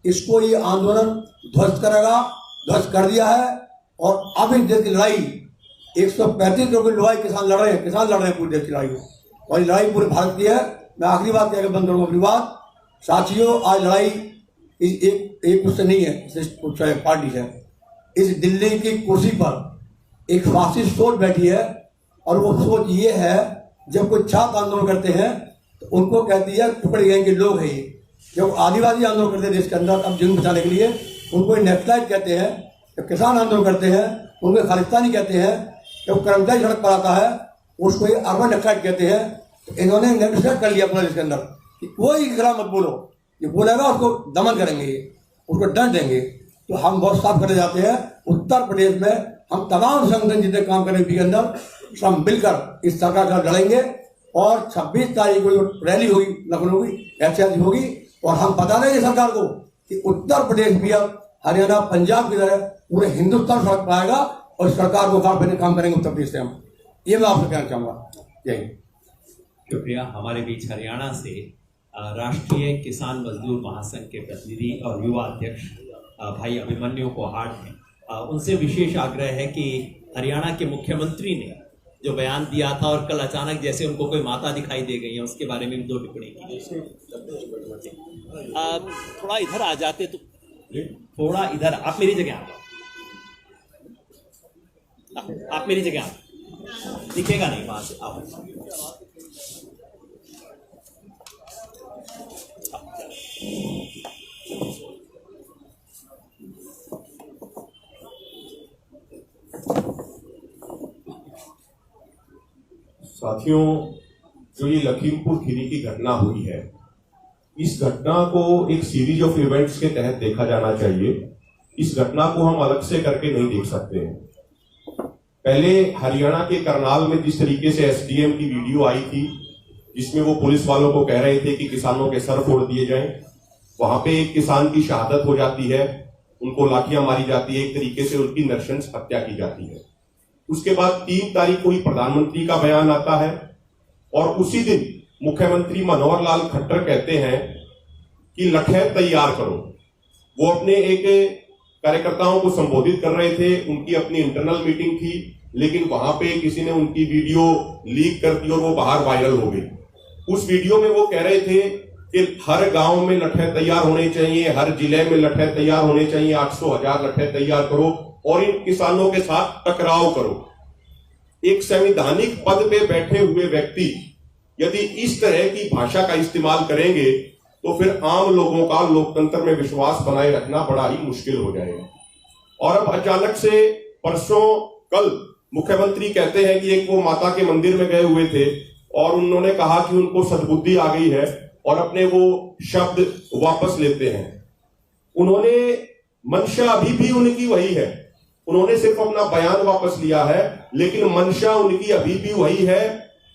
इसको ये आंदोलन ध्वस्त करेगा, ध्वस्त कर दिया है। और अब इस देश की लड़ाई 135 करोड़ की लड़ाई किसान लड़ रहे हैं, किसान लड़ रहे हैं पूरे देश की लड़ाई में, और ये लड़ाई पूरे भारत की है। मैं आखिरी बात कहकर बंद करूंगा अपनी बात। साथियों, आज लड़ाई एक उससे नहीं है, पार्टी है। इस दिल्ली की कुर्सी पर एक फासिस्ट सोच बैठी है, और वो सोच ये है जब कोई छात्र आंदोलन करते हैं तो उनको कहती है टुकड़े गैंग के लोग हैं ये। जब आदिवासी आंदोलन करते हैं देश के अंदर अब जंग बचाने के लिए, उनको नेशनलाइट कहते हैं। जब किसान आंदोलन करते हैं उनको खालिस्तानी कहते हैं। जब कर्मचारी सड़क पर आता है उसको ये अर्बन नेशनलाइट कहते हैं। तो इन्होंने नेशनलाइट कर लिया अपना देश के अंदर कि कोई के खिलाफ मत बोलो, ये बोलेगा उसको दमन करेंगे, ये उसको दंड देंगे। तो हम बहुत साफ करने जाते हैं, उत्तर प्रदेश में हम तमाम संगठन जितने काम करें के अंदर सब मिलकर इस सरकार का लड़ेंगे। और 26 तारीख को जो रैली होगी लखनऊ की, ऐतिहासिक होगी, और हम बता देंगे सरकार को कि उत्तर प्रदेश भी अब हरियाणा पंजाब की तरह पूरे हिंदुस्तान सड़क पाएगा, और सरकार को काम करेंगे उत्तर प्रदेश से हम। ये मैं आपसे कहना चाहूंगा। जय हिंद। शुक्रिया। हमारे बीच हरियाणा से राष्ट्रीय किसान मजदूर महासंघ के प्रतिनिधि और युवा अध्यक्ष भाई अभिमन्यु कोहाट हैं। उनसे विशेष आग्रह है कि हरियाणा के मुख्यमंत्री ने जो बयान दिया था और कल अचानक जैसे उनको कोई माता दिखाई दे गई है, उसके बारे में 2 टिप्पणी की। थोड़ा इधर आ जाते तो, थोड़ा इधर, आप मेरी जगह आप मेरी जगह दिखेगा नहीं वहां से, आप साथियों, जो ये लखीमपुर खीरी की घटना हुई है, इस घटना को एक सीरीज ऑफ इवेंट्स के तहत देखा जाना चाहिए। इस घटना को हम अलग से करके नहीं देख सकते हैं। पहले हरियाणा के करनाल में जिस तरीके से एसडीएम की वीडियो आई थी, जिसमें वो पुलिस वालों को कह रहे थे कि किसानों के सर फोड़ दिए जाएं, वहां पे एक किसान की शहादत हो जाती है, उनको लाठियां मारी जाती है, एक तरीके से उनकी नृशंस हत्या की जाती है। उसके बाद 3 तारीख को ही प्रधानमंत्री का बयान आता है, और उसी दिन मुख्यमंत्री मनोहर लाल खट्टर कहते हैं कि लठैत तैयार करो। वो अपने एक कार्यकर्ताओं को संबोधित कर रहे थे, उनकी अपनी इंटरनल मीटिंग थी, लेकिन वहां पे किसी ने उनकी वीडियो लीक कर दी और वो बाहर वायरल हो गई। उस वीडियो में वो कह रहे थे कि हर गांव में लठैत तैयार होने चाहिए, हर जिले में लठैत तैयार होने चाहिए, 800,000 लठैत तैयार करो और इन किसानों के साथ टकराव करो। एक संवैधानिक पद पे बैठे हुए व्यक्ति यदि इस तरह की भाषा का इस्तेमाल करेंगे तो फिर आम लोगों का लोकतंत्र में विश्वास बनाए रखना बड़ा ही मुश्किल हो जाएगा। और अब अचानक से परसों कल मुख्यमंत्री कहते हैं कि एक वो माता के मंदिर में गए हुए थे और उन्होंने कहा कि उनको सद्बुद्धि आ गई है और अपने वो शब्द वापस लेते हैं। उन्होंने मंशा अभी भी उनकी वही है, उन्होंने सिर्फ अपना बयान वापस लिया है, लेकिन मंशा उनकी अभी भी वही है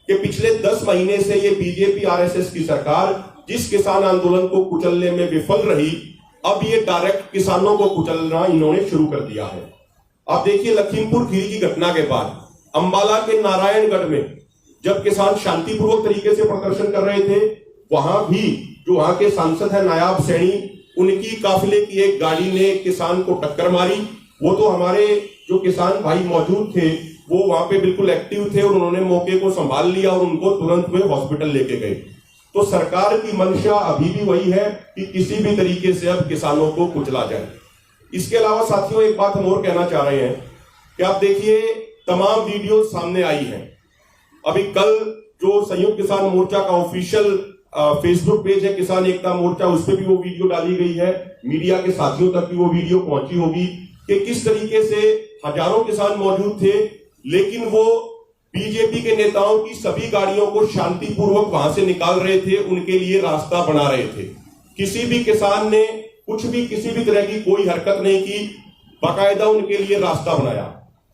कि पिछले 10 महीने से ये बीजेपी आरएसएस की सरकार जिस किसान आंदोलन को कुचलने में विफल रही, अब ये डायरेक्ट किसानों को कुचलना इन्होंने शुरू कर दिया है। अब देखिए, लखीमपुर खीरी की घटना के बाद अंबाला के नारायणगढ़ में जब किसान शांतिपूर्वक तरीके से प्रदर्शन कर रहे थे, वहां भी जो वहां के सांसद है नायाब सैनी, उनकी काफिले की एक गाड़ी ने किसान को टक्कर मारी। वो तो हमारे जो किसान भाई मौजूद थे वो वहां पे बिल्कुल एक्टिव थे और उन्होंने मौके को संभाल लिया और उनको तुरंत वे हॉस्पिटल लेके गए। तो सरकार की मंशा अभी भी वही है कि किसी भी तरीके से अब किसानों को कुचला जाए। इसके अलावा साथियों, एक बात हम और कहना चाह रहे हैं कि आप देखिए, तमाम वीडियो सामने आई हैं। अभी कल जो संयुक्त किसान मोर्चा का ऑफिशियल फेसबुक पेज है किसान एकता मोर्चा, उस पर भी वो वीडियो डाली गई है। मीडिया के साथियों तक भी वो वीडियो पहुंची होगी कि किस तरीके से हजारों किसान मौजूद थे, लेकिन वो बीजेपी के नेताओं की सभी गाड़ियों को शांतिपूर्वक वहां से निकाल रहे थे, उनके लिए रास्ता बना रहे थे। किसी भी किसान ने कुछ भी किसी भी तरह की कोई हरकत नहीं की, बाकायदा उनके लिए रास्ता बनाया।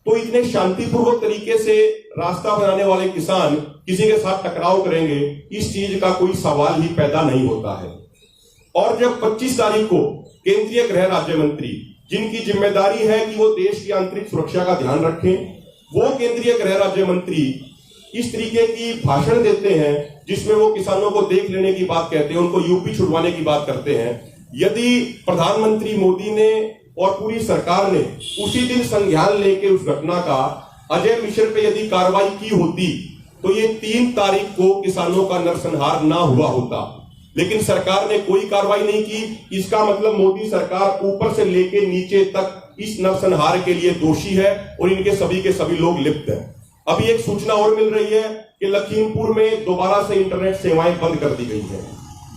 तो इतने शांतिपूर्वक तरीके से रास्ता बनाने वाले किसान किसी के साथ टकराव करेंगे, इस चीज का कोई सवाल ही पैदा नहीं होता है। और जब 25 तारीख को केंद्रीय गृह राज्य मंत्री, जिनकी जिम्मेदारी है कि वो देश की आंतरिक सुरक्षा का ध्यान रखें, वो केंद्रीय गृह राज्य मंत्री इस तरीके की भाषण देते हैं जिसमें वो किसानों को देख लेने की बात कहते हैं, उनको यूपी छुड़वाने की बात करते हैं। यदि प्रधानमंत्री मोदी ने और पूरी सरकार ने उसी दिन संज्ञान लेके उस घटना का अजय मिश्र पे यदि कार्रवाई की होती तो ये 3 तारीख को किसानों का नरसंहार ना हुआ होता, लेकिन सरकार ने कोई कार्रवाई नहीं की। इसका मतलब मोदी सरकार ऊपर से लेके नीचे तक इस नरसंहार के लिए दोषी है और इनके सभी के सभी लोग लिप्त हैं। अभी एक सूचना और मिल रही है कि लखीमपुर में दोबारा से इंटरनेट सेवाएं बंद कर दी गई हैं।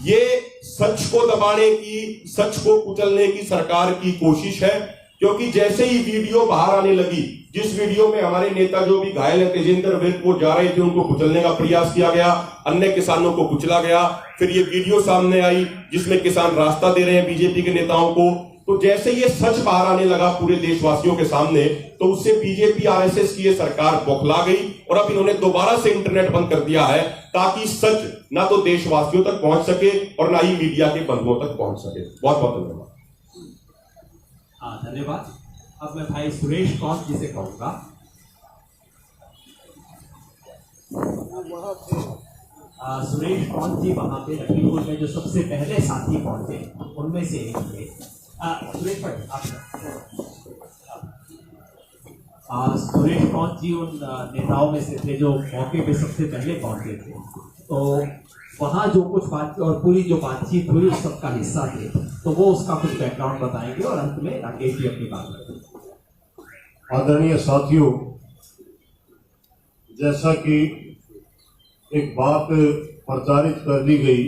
ये सच को दबाने की, सच को कुचलने की सरकार की कोशिश है, क्योंकि जैसे ही वीडियो बाहर आने लगी, जिस वीडियो में हमारे नेता जो भी घायल है तेजेंद्र विर्क, वो जा रहे थे, उनको कुचलने का प्रयास किया गया, अन्य किसानों को कुचला गया। फिर ये वीडियो सामने आई जिसमें किसान रास्ता दे रहे हैं बीजेपी के नेताओं को। तो जैसे ये सच बाहर आने लगा पूरे देशवासियों के सामने, तो उससे बीजेपी आरएसएस की ये सरकार बौखला गई और अब इन्होंने दोबारा से इंटरनेट बंद कर दिया है ताकि सच ना तो देशवासियों तक पहुंच सके और ना ही मीडिया के बंधुओं तक पहुंच सके। बहुत बहुत धन्यवाद। धन्यवाद। अब मैं भाई सुरेश कौंत जी से कहूंगा। सुरेश कौंत जी वहां पे लखीमपुर में जो सबसे पहले साथी पहुंचे उनमें से एक थे। सुरेश कौंत जी उन नेताओं में से थे जो मौके पे सबसे पहले पहुंचे थे। तो वहाँ जो कुछ बात और पूरी जो बातचीत हुई उस सबका हिस्सा थे, तो वो उसका कुछ बैकग्राउंड बताएंगे और अंत में राकेश जी अपनी बात करेंगे। आदरणीय साथियों, जैसा कि एक बात प्रचारित कर दी गई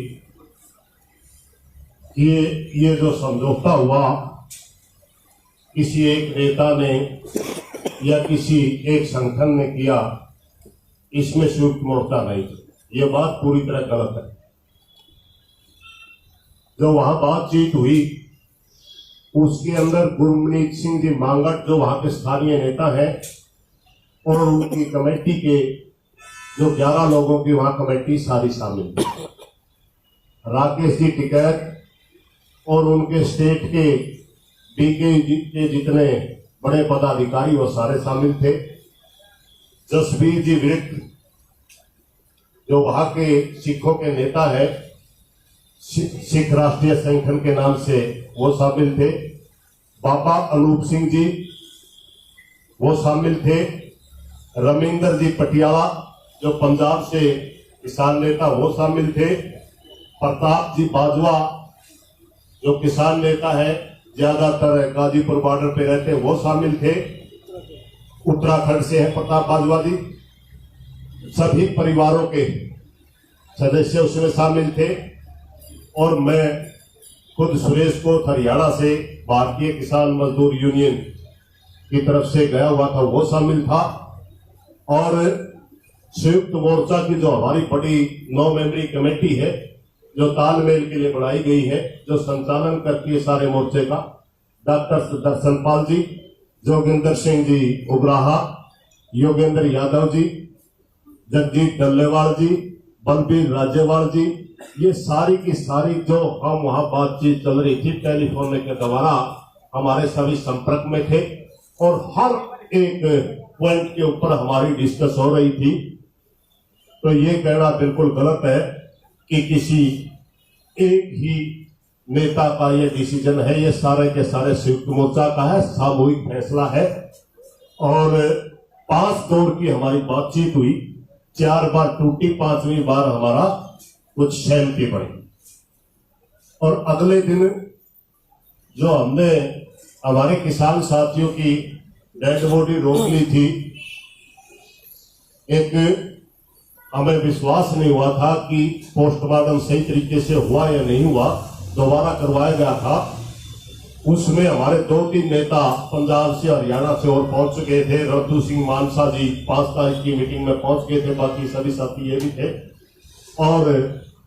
कि ये जो समझौता हुआ किसी एक नेता ने या किसी एक संगठन ने किया, इसमें संयुक्त मोर्चा नहीं, ये बात पूरी तरह गलत है। जो वहां बातचीत हुई उसके अंदर गुरमीत सिंह जी मांगट जो वहां के स्थानीय नेता हैं और उनकी कमेटी के जो 11 लोगों की वहां कमेटी सारी शामिल थी। राकेश जी टिकैत और उनके स्टेट के डीके के जितने बड़े पदाधिकारी वो सारे शामिल थे। जसबीर जी विर्क जो वहां के सिखों के नेता है, सिख राष्ट्रीय संगठन के नाम से वो शामिल थे। बाबा अनूप सिंह जी वो शामिल थे। रमिंदर जी पटियाला जो पंजाब से किसान नेता वो शामिल थे। प्रताप जी बाजवा जो किसान नेता है, ज्यादातर गाजीपुर बॉर्डर पे रहते हैं, वो शामिल थे। उत्तराखंड से है प्रताप बाजवा जी। सभी परिवारों के सदस्य उसमें शामिल थे। और मैं खुद सुरेश को हरियाणा से भारतीय किसान मजदूर यूनियन की तरफ से गया हुआ था, वो शामिल था। और संयुक्त मोर्चा की जो हमारी बड़ी 9 मेंबरी कमेटी है जो तालमेल के लिए बनाई गई है, जो संचालन करती है सारे मोर्चे का, डॉक्टर दर्शनपाल जी, जोगिंदर सिंह जी उग्राहा, योगेंद्र यादव जी, जगजीत डल्लेवाल जी, बलबीर राज्यवाल जी, ये सारी की सारी जो हम वहां बातचीत चल रही थी टेलीफोन के द्वारा हमारे सभी संपर्क में थे और हर एक पॉइंट के ऊपर हमारी डिस्कस हो रही थी। तो ये कहना बिल्कुल गलत है कि किसी एक ही नेता का ये डिसीजन है, ये सारे के सारे संयुक्त मोर्चा का है, सामूहिक फैसला है। और 5 दौर की हमारी बातचीत हुई, 4 बार टूटी, 5वीं बार हमारा कुछ सहमति पड़ी। और अगले दिन जो हमने हमारे किसान साथियों की डेड बॉडी रोक ली थी, एक हमें विश्वास नहीं हुआ था कि पोस्टमार्टम सही तरीके से हुआ या नहीं हुआ, दोबारा करवाया गया था। उसमें हमारे 2-3 नेता पंजाब से हरियाणा से और पहुंच चुके थे। रद्दू सिंह मानसा जी 5 तारीख की मीटिंग में पहुंच गए थे, बाकी सभी साथी ये भी थे, और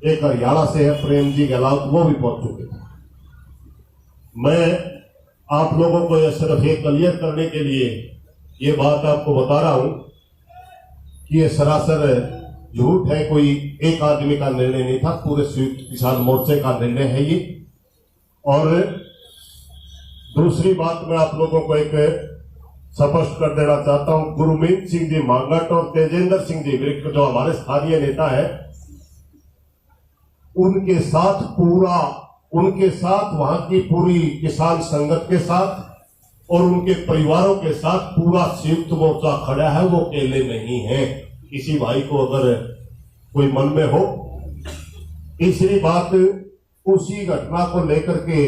एक हरियाणा से है प्रेम जी गहलोत, वो भी पहुंच चुके थे। मैं आप लोगों को यह सिर्फ ये क्लियर करने के लिए ये बात आपको बता रहा हूं कि ये सरासर झूठ है, कोई एक आदमी का निर्णय नहीं था, पूरे संयुक्त किसान मोर्चे का निर्णय है ये। और दूसरी बात मैं आप लोगों को एक स्पष्ट कर देना चाहता हूं, गुरमीत सिंह जी मांगट और तेजेंद्र सिंह जी विर्क जो हमारे स्थानीय नेता है, उनके साथ वहां की पूरी किसान संगत के साथ और उनके परिवारों के साथ पूरा संयुक्त मोर्चा खड़ा है, वो अकेले नहीं है। किसी भाई को अगर कोई मन में हो। तीसरी बात, उसी घटना को लेकर के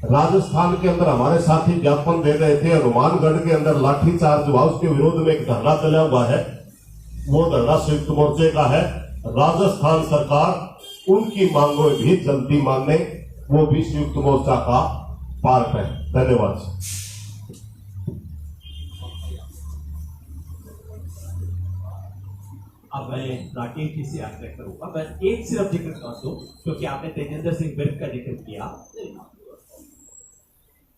राजस्थान के अंदर हमारे साथी ज्ञापन दे रहे थे, हनुमानगढ़ के अंदर लाठीचार्ज हुआ, उसके विरोध में एक धरना चला हुआ है, वो धरना संयुक्त मोर्चे का है। राजस्थान सरकार उनकी मांगों भी जल्दी माने, वो भी संयुक्त मोर्चा का पार्ट है। धन्यवाद। अब मैं राकेश जी से आग्रह करूंगा, मैं एक सिर्फ जिक्र कर दूं, क्योंकि आपने तेजेंद्र सिंह विर्क का जिक्र किया।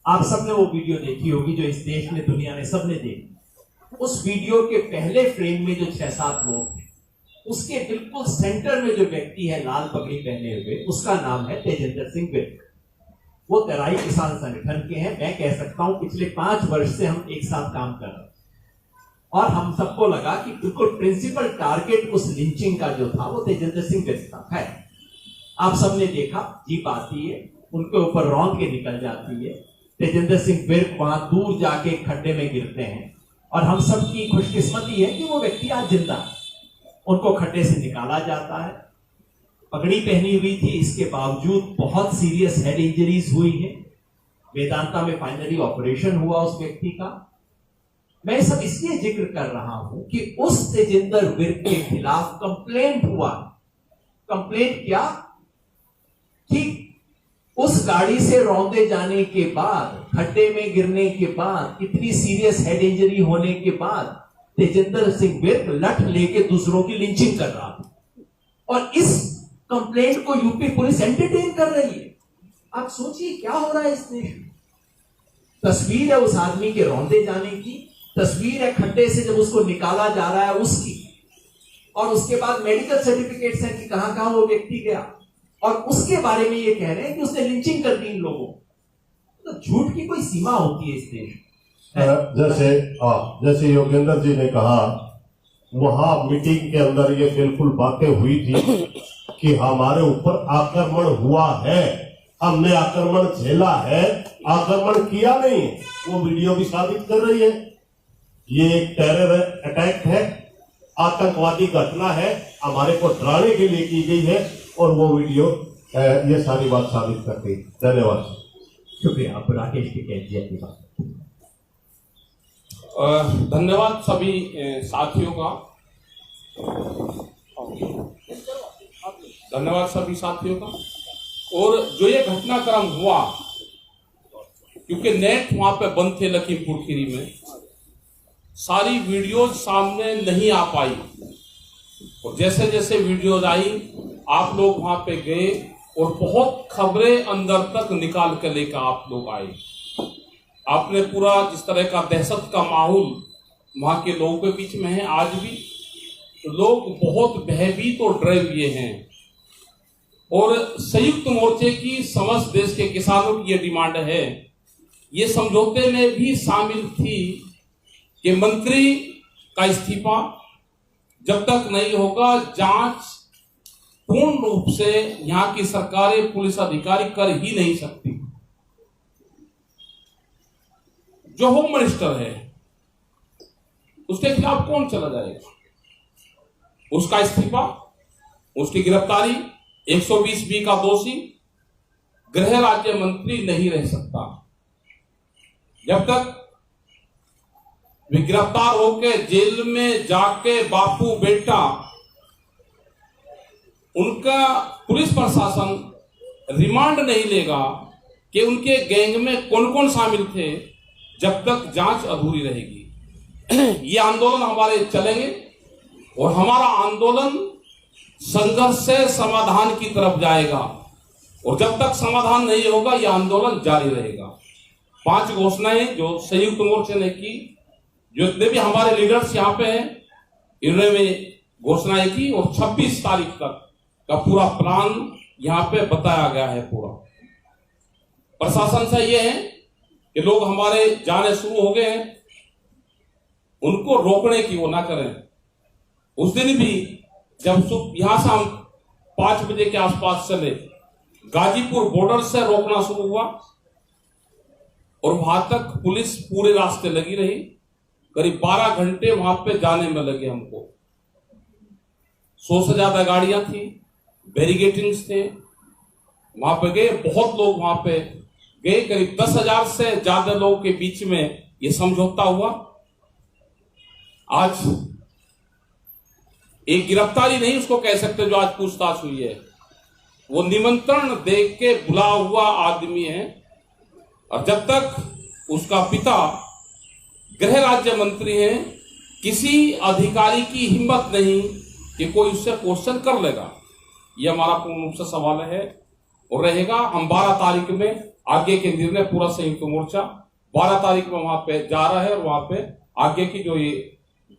आप सबने वो वीडियो देखी होगी जो इस देश में, दुनिया में सबने देखी। उस वीडियो के पहले फ्रेम में जो 6-7 लोग हैं, उसके बिल्कुल सेंटर में जो व्यक्ति है लाल पगड़ी पहने हुए, उसका नाम है तेजेंद्र सिंह विर्क। वो तराई किसान संगठन के हैं। मैं कह सकता हूं पिछले 5 वर्ष से हम एक साथ काम कर रहे हैं, और हम सबको लगा कि बिल्कुल प्रिंसिपल टारगेट उस लिंचिंग का जो था वो तेजेंद्र सिंह विर्क का है। आप सबने देखा, जीप आती है, उनके ऊपर रौंद के निकल जाती है, तेजेंद्र सिंह विर्क वहां दूर जाके खड्डे में गिरते हैं, और हम सबकी खुशकिस्मती है कि वो व्यक्ति आज जिंदा है। उनको खड्डे से निकाला जाता है, पगड़ी पहनी हुई थी, इसके बावजूद बहुत सीरियस हेड इंजरीज हुई है। वेदांता में फाइनली ऑपरेशन हुआ उस व्यक्ति का। मैं सब इसलिए जिक्र कर रहा हूं कि उस तेजेंद्र विर्क के खिलाफ कंप्लेंट हुआ। कंप्लेंट क्या कि उस गाड़ी से रौंदे जाने के बाद, खड्डे में गिरने के बाद, इतनी सीरियस हेड इंजरी होने के बाद तेजेंद्र सिंह विर्क लठ लेके दूसरों की लिंचिंग कर रहा था, और इस कंप्लेंट को यूपी पुलिस एंटरटेन कर रही है। आप सोचिए क्या हो रहा है इस देश में। तस्वीर है उस आदमी के रौंदे जाने की, तस्वीर है खड्डे से जब उसको निकाला जा रहा है उसकी, और उसके बाद मेडिकल सर्टिफिकेट्स हैं कि कहां कहां वो व्यक्ति गया, और उसके बारे में ये कह रहे हैं कि उसने लिंचिंग कर दी इन लोगों। तो झूठ की कोई सीमा होती है इस देश में। जैसे योगेंद्र जी ने कहा, वहां मीटिंग के अंदर ये बिल्कुल बातें हुई थी कि हमारे ऊपर आक्रमण हुआ है, हमने आक्रमण झेला है, आक्रमण किया नहीं। वो वीडियो भी साबित कर रही है। ये एक टेरर अटैक है, आतंकवादी घटना है, हमारे को डराने के लिए की गई है, और वो वीडियो ये सारी बात साबित करती है। धन्यवाद। शुक्रिया। आप राकेश के कह दिया की बात। धन्यवाद सभी साथियों का। धन्यवाद सभी साथियों का। और जो ये घटनाक्रम हुआ, क्योंकि नेट वहां पे बंद थे लखीमपुर खीरी में, सारी वीडियोज सामने नहीं आ पाई, और जैसे जैसे वीडियोज आई आप लोग वहां पे गए और बहुत खबरें अंदर तक निकाल कर लेकर आप लोग आए। आपने पूरा जिस तरह का दहशत का माहौल वहां के लोगों के बीच में है, आज भी तो लोग बहुत भयभीत और डरे हुए हैं। और संयुक्त मोर्चे की समस्त देश के किसानों की ये डिमांड है, ये समझौते में भी शामिल थी कि मंत्री का इस्तीफा जब तक नहीं होगा, जांच पूर्ण रूप से यहां की सरकारें, पुलिस अधिकारी कर ही नहीं सकती। जो होम मिनिस्टर है उसके खिलाफ कौन चला जाएगा? उसका इस्तीफा, उसकी गिरफ्तारी, 120B का दोषी गृह राज्य मंत्री नहीं रह सकता। जब तक वे गिरफ्तार होकर जेल में जाके बापू बेटा, उनका पुलिस प्रशासन रिमांड नहीं लेगा, कि उनके गैंग में कौन कौन शामिल थे जब तक जांच अधूरी रहेगी। ये आंदोलन हमारे चलेंगे और हमारा आंदोलन संघर्ष से समाधान की तरफ जाएगा और जब तक समाधान नहीं होगा यह आंदोलन जारी रहेगा। 5 घोषणाएं जो संयुक्त मोर्चे ने की, जो इतने भी हमारे लीडर्स यहाँ पे हैं, इन्होंने घोषणाएं की और 26 तारीख तक का पूरा प्लान यहाँ पे बताया गया है। पूरा प्रशासन से ये है कि लोग हमारे जाने शुरू हो गए हैं, उनको रोकने की वो ना करें। उस दिन भी जब यहां से हम 5 बजे के आसपास चले, गाजीपुर बॉर्डर से रोकना शुरू हुआ और वहां तक पुलिस पूरे रास्ते लगी रही। करीब 12 घंटे वहां पे जाने में लगे हमको। 100 से ज्यादा गाड़ियां थी, बैरिगेटिंग्स थे, वहां पे गए, बहुत लोग वहां पे गए। करीब 10,000 से ज्यादा लोगों के बीच में ये समझौता हुआ। आज एक गिरफ्तारी नहीं उसको कह सकते जो आज पूछताछ हुई है, वो निमंत्रण देख के बुला हुआ आदमी है। और जब तक उसका पिता गृह राज्य मंत्री है, किसी अधिकारी की हिम्मत नहीं कि कोई उससे क्वेश्चन कर लेगा। ये हमारा पूर्ण रूप से सवाल है और रहेगा। हम 12 तारीख में आगे के निर्णय, पूरा संयुक्त मोर्चा 12 तारीख में वहां पे जा रहा है और वहां पे आगे की जो ये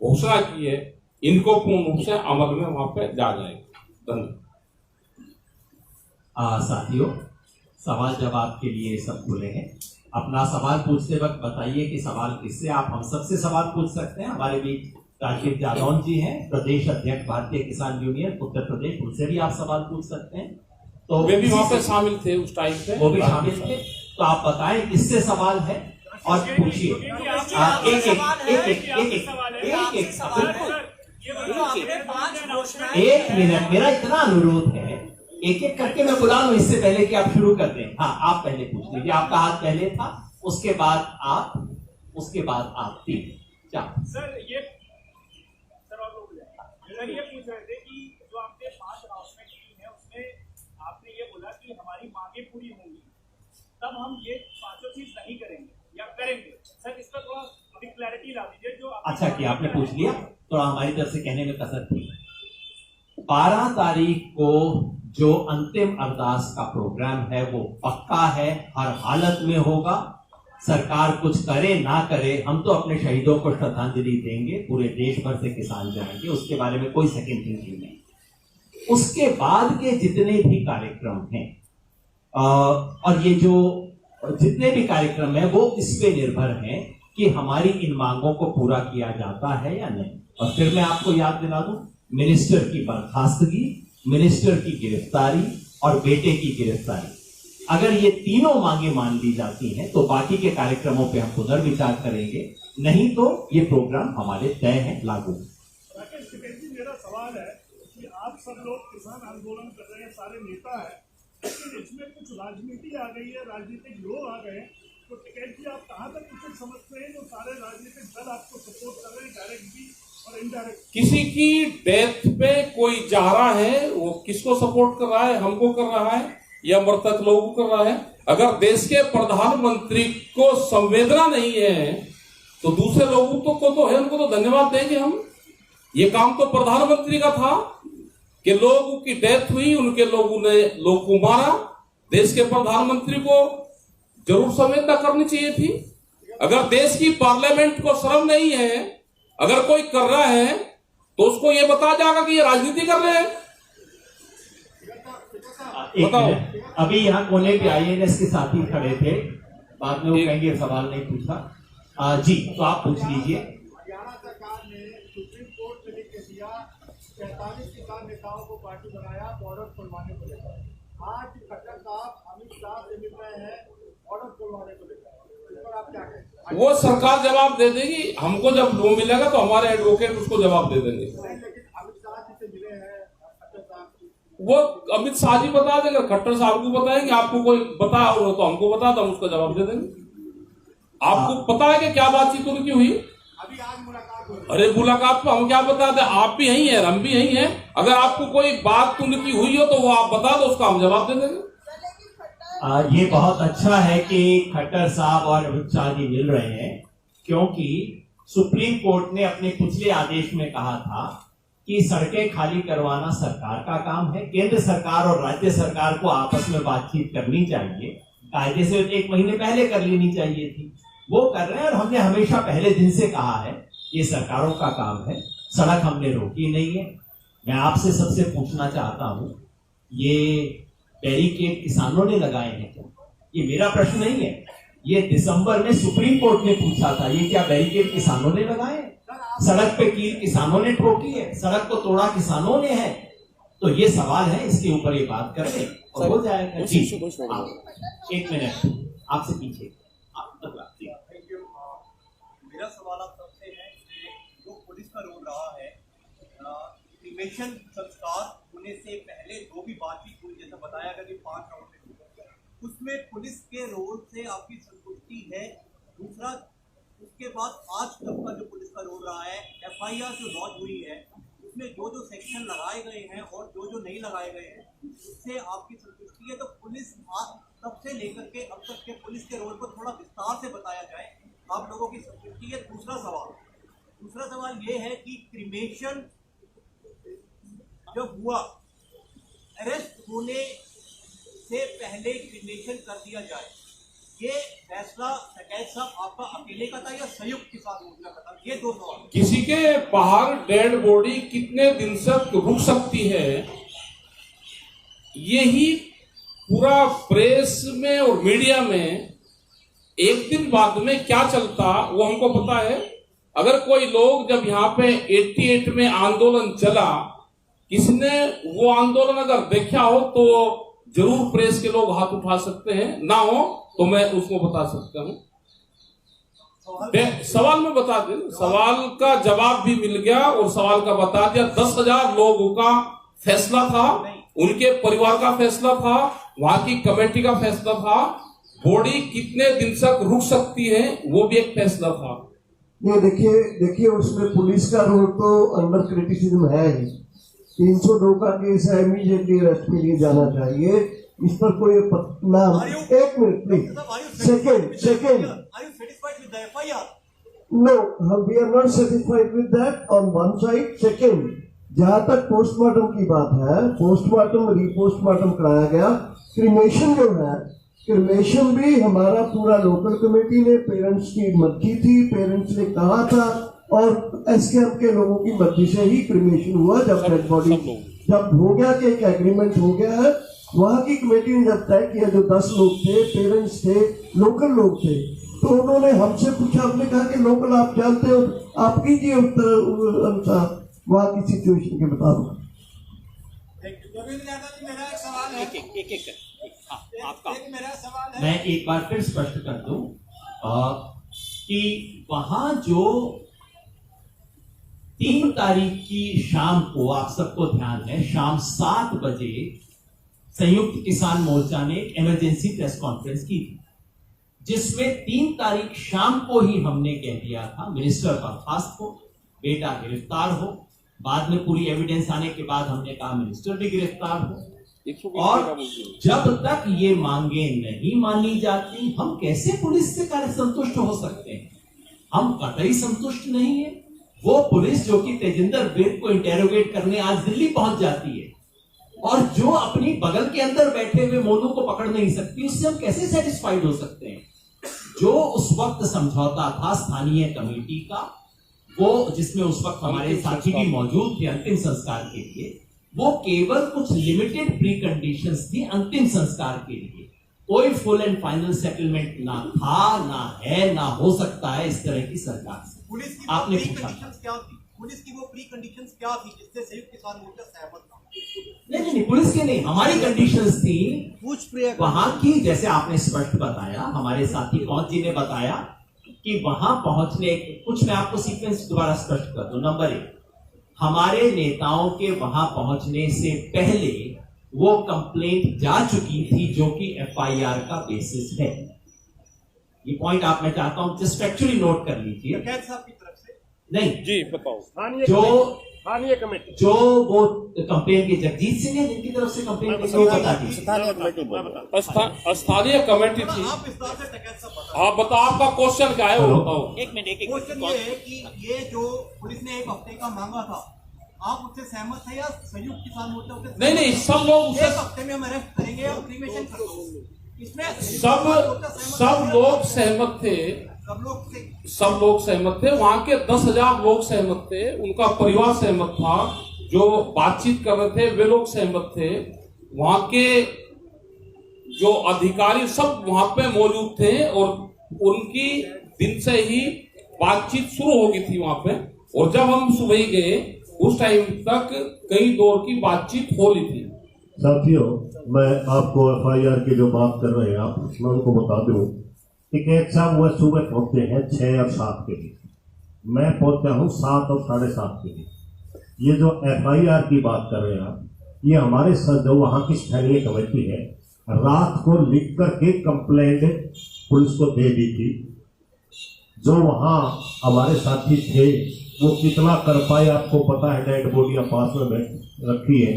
घोषणा की है इनको पूर्ण रूप से अमल में वहां पे जा जाएगा। धन्यवाद। साथियों, सवाल जवाब के लिए सब खुले हैं। अपना सवाल पूछते वक्त बताइए कि सवाल किससे। आप हम सबसे सवाल पूछ सकते हैं। हमारे बीच राजीव जादौन जी हैं, प्रदेश अध्यक्ष भारतीय किसान यूनियन उत्तर प्रदेश, उनसे भी आप सवाल पूछ सकते हैं। तो वे भी वहां पे शामिल थे उस टाइम पे, वो भी शामिल थे। तो आप बताएं किससे सवाल है और पूछिए। एक मिनट, मेरा इतना अनुरोध है, एक एक करके मैं बुला लूं इससे पहले कि आप शुरू कर दें। हाँ, आप पहले पूछ लीजिए। आपका हाथ पहले था, उसके बाद आप, उसके बाद आप। 3 4 सर ये पूछ रहे थे कि जो आपने 5 अनाउंसमेंट की है उसमें आपने ये बोला कि हमारी मांगे पूरी होंगी तब हम ये 5 चीज नहीं करेंगे या करेंगे। सर इस पर थोड़ा अभी क्लैरिटी ला दीजिए। जो अच्छा कि आपने पूछ लिया, तो हमारी तरफ से कहने में कसर थी। 12 तारीख को जो अंतिम अरदास का प्रोग्राम है वो पक्का है, हर हालत में होगा। सरकार कुछ करे ना करे, हम तो अपने शहीदों को श्रद्धांजलि देंगे। पूरे देश भर से किसान जाएंगे, उसके बारे में कोई सेकंड थिंकिंग नहीं। उसके बाद के जितने भी कार्यक्रम हैं और ये जो जितने भी कार्यक्रम हैं वो इस पे निर्भर हैं कि हमारी इन मांगों को पूरा किया जाता है या नहीं। और फिर मैं आपको याद दिला दूं, मिनिस्टर की बर्खास्तगी, मिनिस्टर की गिरफ्तारी और बेटे की गिरफ्तारी, अगर ये तीनों मांगे मान ली जाती हैं तो बाकी के कार्यक्रमों पे हम पुनर्विचार करेंगे, नहीं तो ये प्रोग्राम हमारे तय है, लागू। राकेश टिकैत जी, मेरा सवाल है कि आप सब लोग किसान आंदोलन कर रहे हैं, सारे नेता हैं, लेकिन इसमें कुछ राजनीति आ गई है, राजनीतिक लोग आ गए हैं। तो टिकैत जी, आप कहाँ तक उचित समझते हैं जो सारे राजनीतिक दल आपको सपोर्ट कर रहे हैं, डायरेक्ट भी और इनडायरेक्ट? किसी की डेथ पे कोई जा रहा है, वो किसको सपोर्ट कर रहा है? हमको कर रहा है या मृतक लोगों को कर रहा है? अगर देश के प्रधानमंत्री को संवेदना नहीं है तो दूसरे लोगों को तो है, उनको तो धन्यवाद देंगे हम। ये काम तो प्रधानमंत्री का था कि लोगों की डेथ हुई, उनके लोगों ने लोग को मारा। देश के प्रधानमंत्री को जरूर संवेदना करनी चाहिए थी। अगर देश की पार्लियामेंट को शर्म नहीं है, अगर कोई कर रहा है तो उसको ये बताया जाएगा कि ये राजनीति कर रहे हैं। बताओ। अभी यहाँ कोने पे IAS के साथी खड़े थे, बाद में वो कहेंगे सवाल नहीं पूछा। जी, तो आप पूछ लीजिए। हरियाणा सरकार ने सुप्रीम कोर्ट में लिख के दिया, 43 किसान नेताओं को पार्टी बनाया बॉर्डर खुलवाने को लेकर। आज खट्टर साहब अमित शाह से मिल रहे हैं बॉर्डर खुलवाने को लेकर, इस पर आप क्या कहें? वो सरकार जवाब दे देगी, हमको जब वो मिलेगा तो हमारे एडवोकेट उसको जवाब दे देंगे। वो अमित शाह जी बता देंगे, खट्टर साहब को बताएंगे, आपको कोई बताया हो तो हमको बता दो, हम उसका जवाब दे देंगे। आपको पता है कि क्या बातचीत उनकी हुई? अभी आज मुलाकात हुई। अरे मुलाकात पे हम क्या बता दें, आप भी यही है, हम भी यही हैं। अगर आपको कोई बात उनकी हुई हो तो वो आप बता दो, उसका हम जवाब दे देंगे। ये बहुत अच्छा है कि खट्टर साहब और अमित शाह जी मिल रहे हैं, क्योंकि सुप्रीम कोर्ट ने अपने पिछले आदेश में कहा था कि सड़कें खाली करवाना सरकार का काम है। केंद्र सरकार और राज्य सरकार को आपस में बातचीत करनी चाहिए, कायदे से 1 महीने पहले कर लेनी चाहिए थी, वो कर रहे हैं। और हमने हमेशा पहले दिन से कहा है ये सरकारों का काम है, सड़क हमने रोकी नहीं है। मैं आपसे सबसे पूछना चाहता हूं, ये बैरिकेड किसानों ने लगाए हैं क्या? ये मेरा प्रश्न नहीं है, ये दिसंबर में सुप्रीम कोर्ट ने पूछा था, ये क्या बैरिकेड किसानों ने लगाए? सड़क पे कील किसानों ने ठोकी है, सड़क को तोड़ा किसानों ने है। तो ये सवाल है, इसके ऊपर ये बात कर ले और हो जाएगा। जी, 1 मिनट आपसे पीछे मेरा सवाल आप सबसे है कि जो पुलिस का रोल रहा है, क्रिमेशन संस्कार होने से पहले जो भी बातचीत हुई, जैसा बताया गया कि 5 राउंड में, उसमें पुलिस के रोल से आपकी संतुष्टि है? दूसरा, उसके बाद आज तक का जो पुलिस का रोल रहा है, FIR जो लॉन्च हुई है, उसमें जो जो सेक्शन लगाए गए हैं और जो जो नहीं लगाए गए हैं, उससे आपकी संतुष्टि है? तो पुलिस तब से लेकर के अब तक के पुलिस के रोल को थोड़ा विस्तार से बताया जाए, आप लोगों की संतुष्टि है। दूसरा सवाल ये है कि क्रिमेशन जब हुआ, अरेस्ट होने से पहले क्रिमेशन कर दिया जाए, ये फैसला सकैत साहब आपका अकेले का था या संयुक्त के साथ मोर्चा का था? ये 2 सवाल। किसी के बाहर डेड बॉडी कितने दिन तक रुक सकती है, यही पूरा प्रेस में और मीडिया में एक दिन बाद में क्या चलता वो हमको पता है। अगर कोई लोग, जब यहाँ पे 88 में आंदोलन चला, किसने वो आंदोलन अगर देखा हो तो जरूर प्रेस के लोग हाथ उठा सकते हैं, ना हो तो मैं उसको बता सकता हूँ। सवाल में बता दें, सवाल का जवाब भी मिल गया और सवाल का बता दिया। 10,000 लोगों का फैसला था, उनके परिवार का फैसला था, वहां की कमेटी का फैसला था। बॉडी कितने दिन तक रुक सकती है वो भी एक फैसला था। ये देखिए उसमें पुलिस का रोल तो अंडर क्रिटिसिज्म है ही। 302 का केस है, इमीडिएटली अरेस्ट के लिए जाना चाहिए। इस पर कोई नाम, 1 minute please, second no, we are not satisfied with that on one side. Second, जहां तक पोस्टमार्टम की बात है, पोस्टमार्टम रीपोस्टमार्टम कराया गया। क्रिमेशन जो है, क्रिमेशन भी हमारा पूरा लोकल कमेटी ने, पेरेंट्स की मर्जी थी, पेरेंट्स ने कहा था, और एसकेएम के लोगों की मर्जी से ही क्रिमेशन हुआ। जब डेड बॉडी जब हो गया कि एक एग्रीमेंट हो गया है, वहां की कमेटी ने जब तय किया, जो 10 लोग थे, पेरेंट्स थे, लोकल लोग थे, तो उन्होंने हमसे पूछा, हमने कहा कि लोकल आप जानते हो, आप कीजिए उत्तर अनुसार वहां की सिचुएशन के मुताबिक। मैं एक बार फिर स्पष्ट कर दूं कि वहां जो 3 तारीख की शाम को, आप सबको ध्यान है, शाम 7 बजे संयुक्त किसान मोर्चा ने एक इमरजेंसी प्रेस कॉन्फ्रेंस की थी, जिसमें 3 तारीख शाम को ही हमने कह दिया था मिनिस्टर बर्खास्त हो, बेटा गिरफ्तार हो। बाद में पूरी एविडेंस आने के बाद हमने कहा मिनिस्टर भी गिरफ्तार हो। और जब तक ये मांगे नहीं मानी जाती, हम कैसे पुलिस से संतुष्ट हो सकते हैं? हम कतई संतुष्ट नहीं है। वो पुलिस जो कि तेजिंदर बेग को इंटेरोगेट करने आज दिल्ली पहुंच जाती है, और जो अपनी बगल के अंदर बैठे हुए मोनू को पकड़ नहीं सकती, उससे हम कैसे सेटिस्फाइड हो सकते हैं? जो उस वक्त समझौता था स्थानीय कमेटी का, वो जिसमें उस वक्त हमारे साथी भी मौजूद थे अंतिम संस्कार के लिए, वो केवल कुछ लिमिटेड प्री कंडीशंस थी अंतिम संस्कार के लिए। कोई फुल एंड फाइनल सेटलमेंट ना था, ना है, ना हो सकता है इस तरह की सरकार से। पुलिस की आपने प्री पूछा कंडीशंस क्या थी? पुलिस की वो प्री कंडीशंस क्या थी जिससे संयुक्त किसान मोर्चा सहमत था? नहीं, पुलिस की नहीं, हमारी कंडीशंस थी वहां की। जैसे आपने स्पष्ट बताया, हमारे साथी पहुंच जी ने बताया कि वहां पहुंचने, कुछ मैं आपको सीक्वेंस दोबारा स्पष्ट कर दूं। नंबर 1, हमारे नेताओं के वहां पहुंचने से पहले वो कंप्लेंट जा चुकी थी, जो कि FIR का बेसिस है। ये पॉइंट आप मैं चाहता हूं जस्ट फैक्चुअली नोट कर लीजिए। साहब की तरफ से नहीं जी बताओ। जो स्थानीय कमेटी जो वो कंप्लेन की जगजीत सिंह है जिनकी तरफ से कंप्लेन की वो बता दीजिए। स्थानीय कमेटी बोल रहा है। स्थानीय कमेटी थी। आप विस्तार से टिकैत साहब बताओ। हाँ बताओ, आपका क्वेश्चन क्या है वो बताओ। एक मिनट क्वेश्चन ये है कि ये जो पुलिस ने 1 हफ्ते का मांगा था, आप उससे सहमत थे या संयुक्त किसान मोर्चा उससे? नहीं, सब लोग उसे 1 हफ्ते में हम अरेस्ट करेंगे और क्रीमेशन कर दो, इसमें सब लोग सहमत थे। सब लोग सहमत थे। वहां के 10,000 लोग सहमत थे, उनका परिवार सहमत था, जो बातचीत कर रहे थे वे लोग सहमत थे, वहां के जो अधिकारी सब वहां पे मौजूद थे और उनकी दिन से ही बातचीत शुरू हो गई थी वहां पे। और जब हम सुबह ही गए उस टाइम तक कई दौर की बातचीत हो रही थी। साथियों, मैं आपको FIR की जो बात कर रहे हैं आप मैं उनको बता दूं कि टिकैत साहब वह सुबह पहुंचते हैं 6 और 7 के लिए, मैं पहुंचता हूं 7 और 7:30 के लिए। ये जो FIR की बात कर रहे हैं आप, ये हमारे सर जो वहां की स्थानीय कमेटी है रात को लिख करके कंप्लेंट पुलिस को दे दी थी। जो वहां हमारे साथी थे वो कितना कर पाए आपको पता है, डेड बॉडियां पास में रखी है,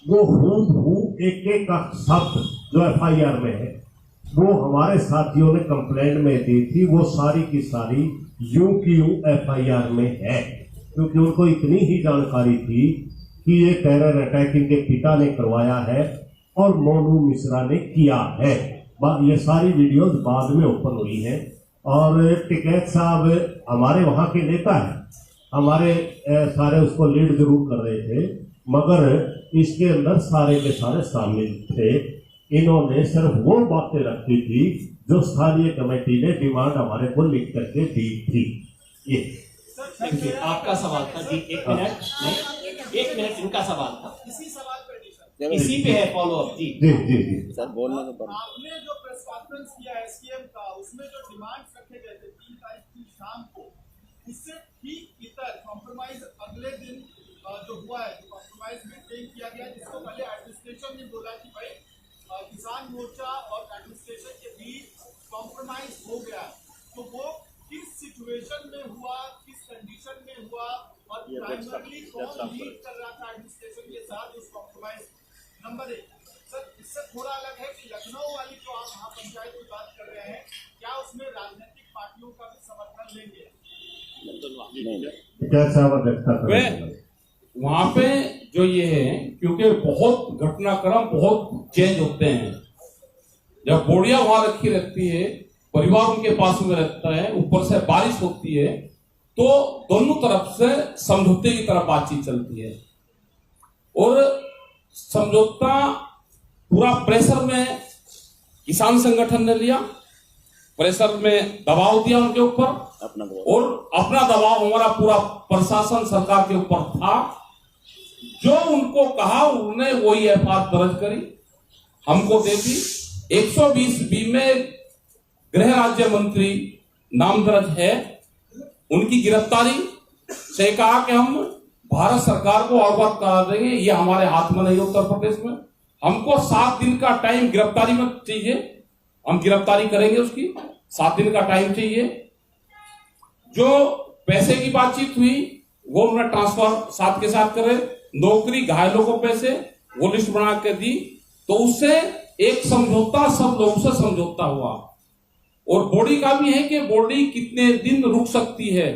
वो हूबहू एक का शब्द जो FIR में है वो हमारे साथियों ने कंप्लेंट में दी थी, वो सारी की सारी यूं की यूं FIR में है, क्योंकि उनको इतनी ही जानकारी थी कि ये टेरर अटैक इनके पिता ने करवाया है और मोनू मिश्रा ने किया है। ये सारी वीडियोस बाद में ओपन हुई हैं और टिकैत साहब हमारे वहां के नेता हैं, हमारे सारे उसको लीड जरूर कर रहे थे, मगर इसके अंदर सारे के सारे शामिल थे। इन्होंने सिर्फ वो बातें रखी थी जो स्थानीय कमेटी ने डिमांड हमारे को लिख करके दी थी। ये आपका सवाल था जी, 1 मिनट नहीं, 1 मिनट इनका सवाल था, इसी पे है फॉलो अप जी। जी सर बोलने के बाद आपने जो प्रेस कॉन्फ्रेंस किया SKM का, उसमें जो डिमांड्स रखे गए थे 3 तारीख की शाम को, उससे ठीक इतर कॉम्प्रोमाइज अगले दिन जो हुआ है, जो कॉम्प्रोमाइज में क्लेम किया गया, जिसको पहले एडमिनिस्ट्रेशन ने बोला कि भाई किसान मोर्चा और एडमिनिस्ट्रेशन के बीच कॉम्प्रोमाइज हो गया, तो वो किस सिचुएशन में हुआ, किस कंडीशन में हुआ और प्राइमरली कौन लीड कर रहा था एडमिनिस्ट्रेशन के साथ उस कॉम्प्रोमाइज? नंबर 1 सर, इससे थोड़ा अलग है कि लखनऊ वाली जो आप महापंचायत की बात कर रहे हैं, क्या उसमें राजनीतिक पार्टियों का भी समर्थन लेंगे? वहां पे जो ये है, क्योंकि बहुत घटनाक्रम बहुत चेंज होते हैं। जब बोड़िया वहां रखी रहती है, परिवार उनके पास में रहता है, ऊपर से बारिश होती है, तो दोनों तरफ से समझौते की तरफ बातचीत चलती है और समझौता पूरा प्रेशर में किसान संगठन ने लिया, प्रेशर में दबाव दिया उनके ऊपर और अपना दबाव हमारा पूरा प्रशासन सरकार के ऊपर था। जो उनको कहा उन्होंने वही FIR दर्ज करी, हमको दे दी। 120B में गृह राज्य मंत्री नाम दर्ज है, उनकी गिरफ्तारी से कहा कि हम भारत सरकार को अवगत करा देंगे, ये हमारे हाथ में नहीं उत्तर प्रदेश में, हमको 7 दिन का टाइम गिरफ्तारी में चाहिए, हम गिरफ्तारी करेंगे, उसकी 7 दिन का टाइम चाहिए। जो पैसे की बातचीत हुई वो उन्होंने ट्रांसफर साथ के साथ करे, नौकरी घायलों को पैसे वो लिस्ट बना के दी, तो उससे एक समझौता, सब लोगों से समझौता हुआ। और बॉडी का भी है कि बॉडी कितने दिन रुक सकती है,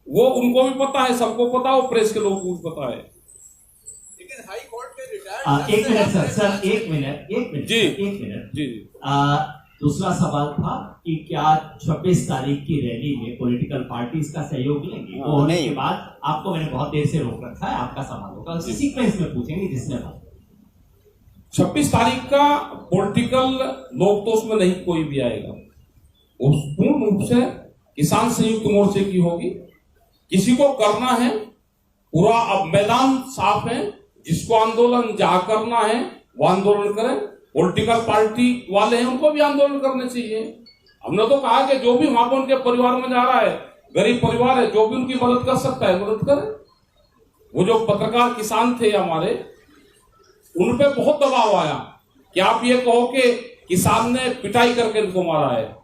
वो उनको भी पता है, सबको पता है, वो प्रेस के लोगों को भी पता है। लेकिन हाई कोर्ट के रिटायर्ड 1 मिनट सर, 1 मिनट जी 1 मिनट जी। दूसरा सवाल था कि क्या 26 तारीख की रैली में पॉलिटिकल पार्टीज का सहयोग लेंगी? वो होने के बाद आपको मैंने बहुत देर से रोक रखा है, आपका सवाल होगा, उसी सीक्वेंस में पूछेंगे जिसने बात। 26 तारीख का पॉलिटिकल लोग तो उसमें नहीं कोई भी आएगा, पूर्ण रूप से किसान संयुक्त मोर्चे की होगी। किसी को करना है पूरा, अब मैदान साफ है, जिसको आंदोलन जहां करना है वो आंदोलन करें। पॉलिटिकल पार्टी वाले हैं उनको भी आंदोलन करने चाहिए। हमने तो कहा कि जो भी वहां पर उनके परिवार में जा रहा है, गरीब परिवार है, जो भी उनकी मदद कर सकता है मदद करे। वो जो पत्रकार किसान थे हमारे, उन पे बहुत दबाव आया कि आप ये कहो कि किसान ने पिटाई करके इनको मारा है,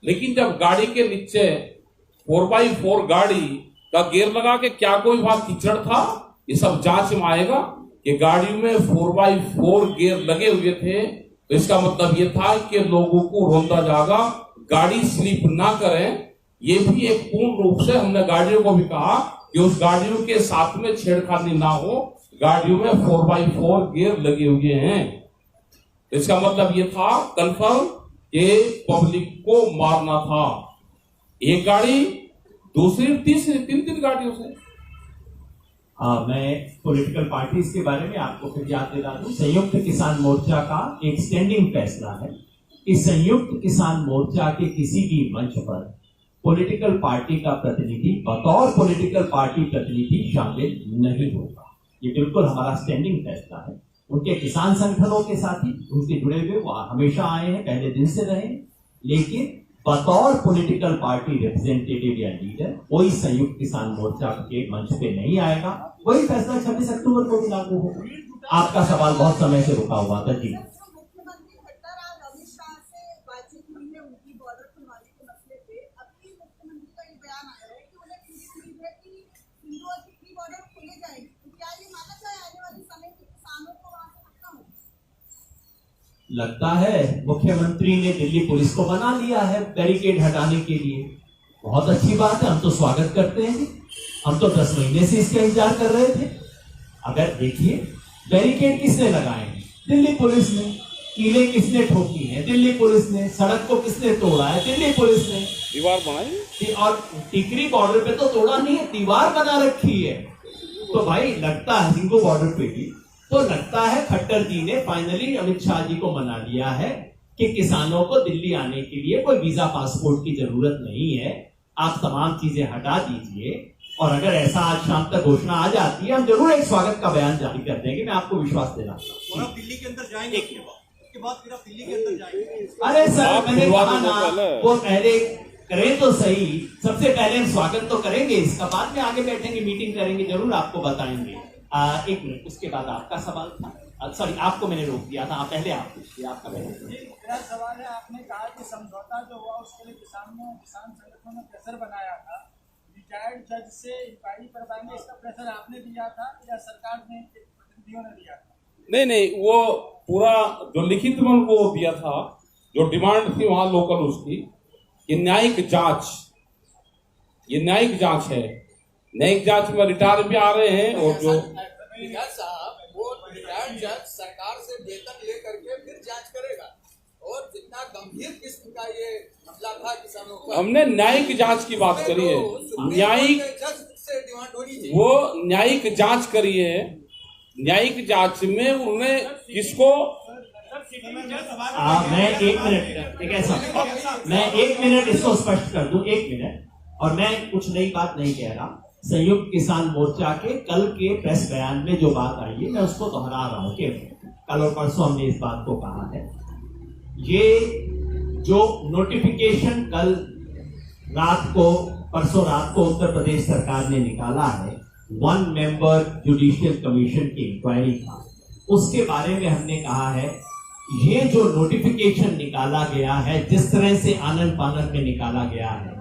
लेकिन जब गाड़ी के नीचे 4x4 गाड़ी का गियर लगा के क्या कोई वहां कीचड़ था, ये सब जांच में आएगा। कि गाड़ियों में 4x4 गियर लगे हुए थे, तो इसका मतलब ये था कि लोगों को रोंदा जाएगा, गाड़ी स्लिप ना करें। ये भी एक पूर्ण रूप से हमने गाड़ियों को भी कहा कि उस गाड़ियों के साथ में छेड़खानी ना हो। गाड़ियों में 4x4 गियर लगे हुए हैं, इसका मतलब ये था कंफर्म कि पब्लिक को मारना था। एक गाड़ी, दूसरी, तीसरी, तीन गाड़ियों से। मैं पॉलिटिकल पार्टीज के बारे में आपको फिर याद दिला दूं। संयुक्त किसान मोर्चा का एक स्टैंडिंग फैसला है कि संयुक्त किसान मोर्चा के किसी भी मंच पर पॉलिटिकल पार्टी का प्रतिनिधि बतौर पॉलिटिकल पार्टी प्रतिनिधि शामिल नहीं होगा। ये बिल्कुल हमारा स्टैंडिंग फैसला है। उनके किसान संगठनों के साथी उनसे जुड़े हुए वो हमेशा आए हैं, पहले दिन से रहे, लेकिन बतौर पॉलिटिकल पार्टी रिप्रेजेंटेटिव या लीडर कोई संयुक्त किसान मोर्चा के मंच पे नहीं आएगा। वही फैसला 26 अक्टूबर को भी लागू होगा। आपका सवाल बहुत समय से रुका हुआ था जी। मुख्यमंत्री खट्टर आज अमित शाह से बातचीत हुई है उनकी बॉर्डर खुलवाने के मसले पे। अभी मुख्यमंत्री का ये बयान आया है कि उन्हें पूरी उम्मीद है कि हिंदू और सिख बॉर्डर खुले जाएंगे। तो क्या ये माना जाए आने वाले समय में किसानों को वहां से हटना होगा? लगता है मुख्यमंत्री ने दिल्ली पुलिस को बना लिया है बैरिकेड हटाने के लिए। बहुत अच्छी बात है, हम तो स्वागत करते हैं। हम तो 10 महीने से इसका इंतजार कर रहे थे। अगर देखिए, बैरिकेड किसने लगाए हैं? दिल्ली पुलिस ने। कीलें किसने ठोकी हैं? दिल्ली पुलिस ने। सड़क को किसने तोड़ा है? दिल्ली पुलिस ने। दीवार बनाई, और टिकरी बॉर्डर पे तो तोड़ा नहीं है, दीवार बना रखी है। तो भाई लगता है सिंगो बॉर्डर पे भी तो लगता है खट्टर जी ने फाइनली अमित शाह जी को मना लिया है कि किसानों को दिल्ली आने के लिए कोई वीजा पासपोर्ट की जरूरत नहीं है। आप तमाम चीजें हटा दीजिए, और अगर ऐसा आज शाम तक घोषणा आ जाती है, हम जरूर एक स्वागत का बयान जारी कर देंगे। मैं आपको विश्वास दे रहा हूँ। और आप दिल्ली के अंदर जाएंगे, उसके बाद फिर आप दिल्ली के अंदर जाएंगे। अरे सर, मैंने कहा ना, वो पहले करें तो सही। सबसे पहले हम स्वागत तो करेंगे, इसका बाद में आगे बैठेंगे, मीटिंग करेंगे, जरूर आपको बताएंगे। एक मिनट, उसके बाद आपका सवाल था। सॉरी, आपको मैंने रोक दिया था। पहले आप पूछिए, आपका मेरा सवाल है, आपने कहा कि समझौता जो हुआ उसके लिए किसान संगठनों ने प्रेशर बनाया था। रिटायर्ड जज से इंक्वायरी करवाएंगे, इसका प्रेशर आपने दिया था या सरकार ने, प्रतिनिधियों ने दिया था? नहीं, वो पूरा जो लिखित में उनको दिया था, जो डिमांड थी वहां लोकल उसकी, कि न्यायिक जांच, ये न्यायिक जांच है। न्यायिक जांच में रिटायर भी आ रहे हैं, और जो साहब वो रिटायर्ड जज सरकार से वेतन लेकर के फिर जांच करेगा, और जितना गंभीर किस्म का ये मसला था किसानों का, हमने न्यायिक जांच की बात करी है। न्यायिक जज से डिमांड होनी चाहिए। वो न्यायिक जांच करी है। न्यायिक जांच में उन्होंने किसको, मैं 1 मिनट, एक ऐसा, मैं 1 मिनट इसको स्पष्ट कर दूं, 1 मिनट। और मैं कुछ नई बात नहीं कह रहा। संयुक्त किसान मोर्चा के कल के प्रेस बयान में जो बात आई है, मैं उसको दोहरा रहा हूं कि कल और परसों हमने इस बात को कहा है। ये जो नोटिफिकेशन कल रात को, परसों रात को उत्तर प्रदेश सरकार ने निकाला है 1 मेंबर जुडिशियल कमीशन की इंक्वायरी का, उसके बारे में हमने कहा है ये जो नोटिफिकेशन निकाला गया है, जिस तरह से आनन फानन में निकाला गया है,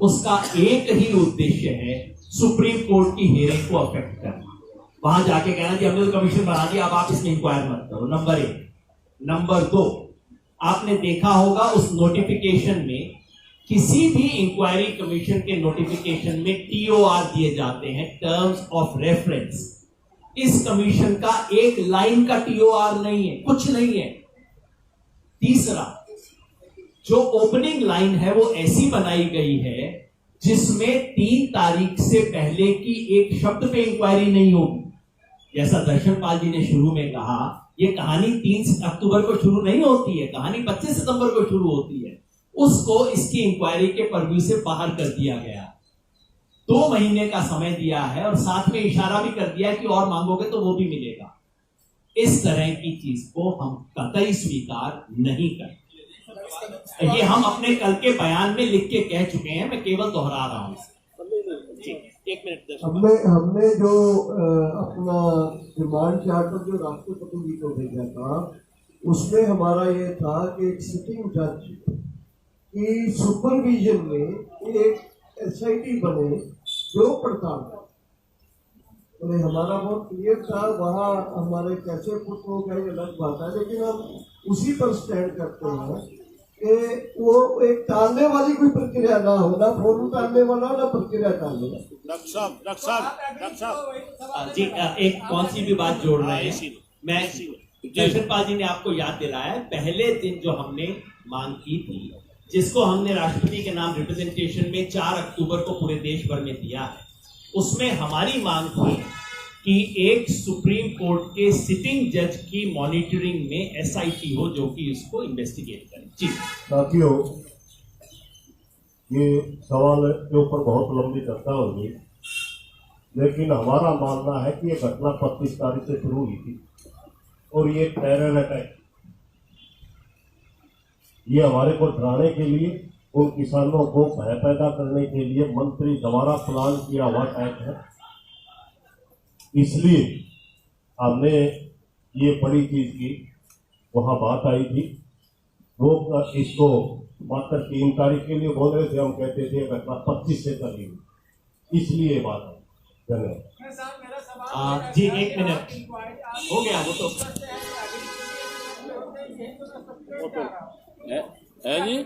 उसका एक ही उद्देश्य है सुप्रीम कोर्ट की हियरिंग को अफेक्ट करना। वहां जाके कहना कि हमने तो कमीशन बना दिया, अब आप इसमें इंक्वायर मत करो। नंबर 1। नंबर 2, आपने देखा होगा उस नोटिफिकेशन में, किसी भी इंक्वायरी कमीशन के नोटिफिकेशन में TOR दिए जाते हैं, टर्म्स ऑफ रेफरेंस। इस कमीशन का एक लाइन का TOR नहीं है, कुछ नहीं है। तीसरा, जो ओपनिंग लाइन है वो ऐसी बनाई गई है जिसमें 3 तारीख से पहले की एक शब्द पे इंक्वायरी नहीं होगी। जैसा दर्शनपाल जी ने शुरू में कहा, ये कहानी 3 अक्टूबर को शुरू नहीं होती है, कहानी 25 सितंबर को शुरू होती है। उसको इसकी इंक्वायरी के पर्व्यू से बाहर कर दिया गया। 2 महीने का समय दिया है, और साथ में इशारा भी कर दिया कि और मांगोगे तो वो भी मिलेगा। इस तरह की चीज को हम कतई स्वीकार नहीं करते। ये हम अपने कल के बयान में लिख के कह चुके हैं, मैं केवल दोहरा रहा हूं। 1 मिनट। हमने जो अपना डिमांड चार्टर जो राष्ट्रपति जी को भेजा था, उसमें हमारा ये था कि एक सिटिंग जज की सुपरविजन में एक SIT बने क्यों पड़ताल? तो हमारा बहुत क्लियर था, वहाँ हमारे कैसे पुट हो गए अलग बात है, लेकिन हम उसी पर स्टैंड करते हैं कि वो एक टालने वाली कोई प्रक्रिया ना हो, ना फोन टालने वाला ना प्रक्रिया टालने वाला। डॉक्टर साहब जी एक कौन सी भी बात जोड़ रहे हैं। मैं जयशंपाल जी ने आपको याद दिलाया, पहले दिन जो हमने मांग की थी, जिसको हमने राष्ट्रपति के नाम रिप्रेजेंटेशन में 4 अक्टूबर को पूरे देश भर में दिया है, उसमें हमारी मांग थी कि एक सुप्रीम कोर्ट के सिटिंग जज की मॉनिटरिंग में एसआईटी हो जो कि इसको इन्वेस्टिगेट करे। जी साथियों, ये सवाल के ऊपर बहुत लंबी चर्चा होगी, लेकिन हमारा मानना है कि ये घटना 25 तारीख से शुरू हुई थी और ये टेरर अटैक, ये हमारे को डराने के लिए, उन किसानों को भय पैदा करने के लिए मंत्री द्वारा प्लान किया हुआ अटैक है। इसलिए हमने ये बड़ी चीज की, वहां बात आई थी, वो इसको मात्र 3 तारीख के लिए बोल रहे थे, हम कहते थे घटना 25 से चली हुई, इसलिए ये बात है। धन्यवाद। जी 1 मिनट हो गया, वो तो है जी।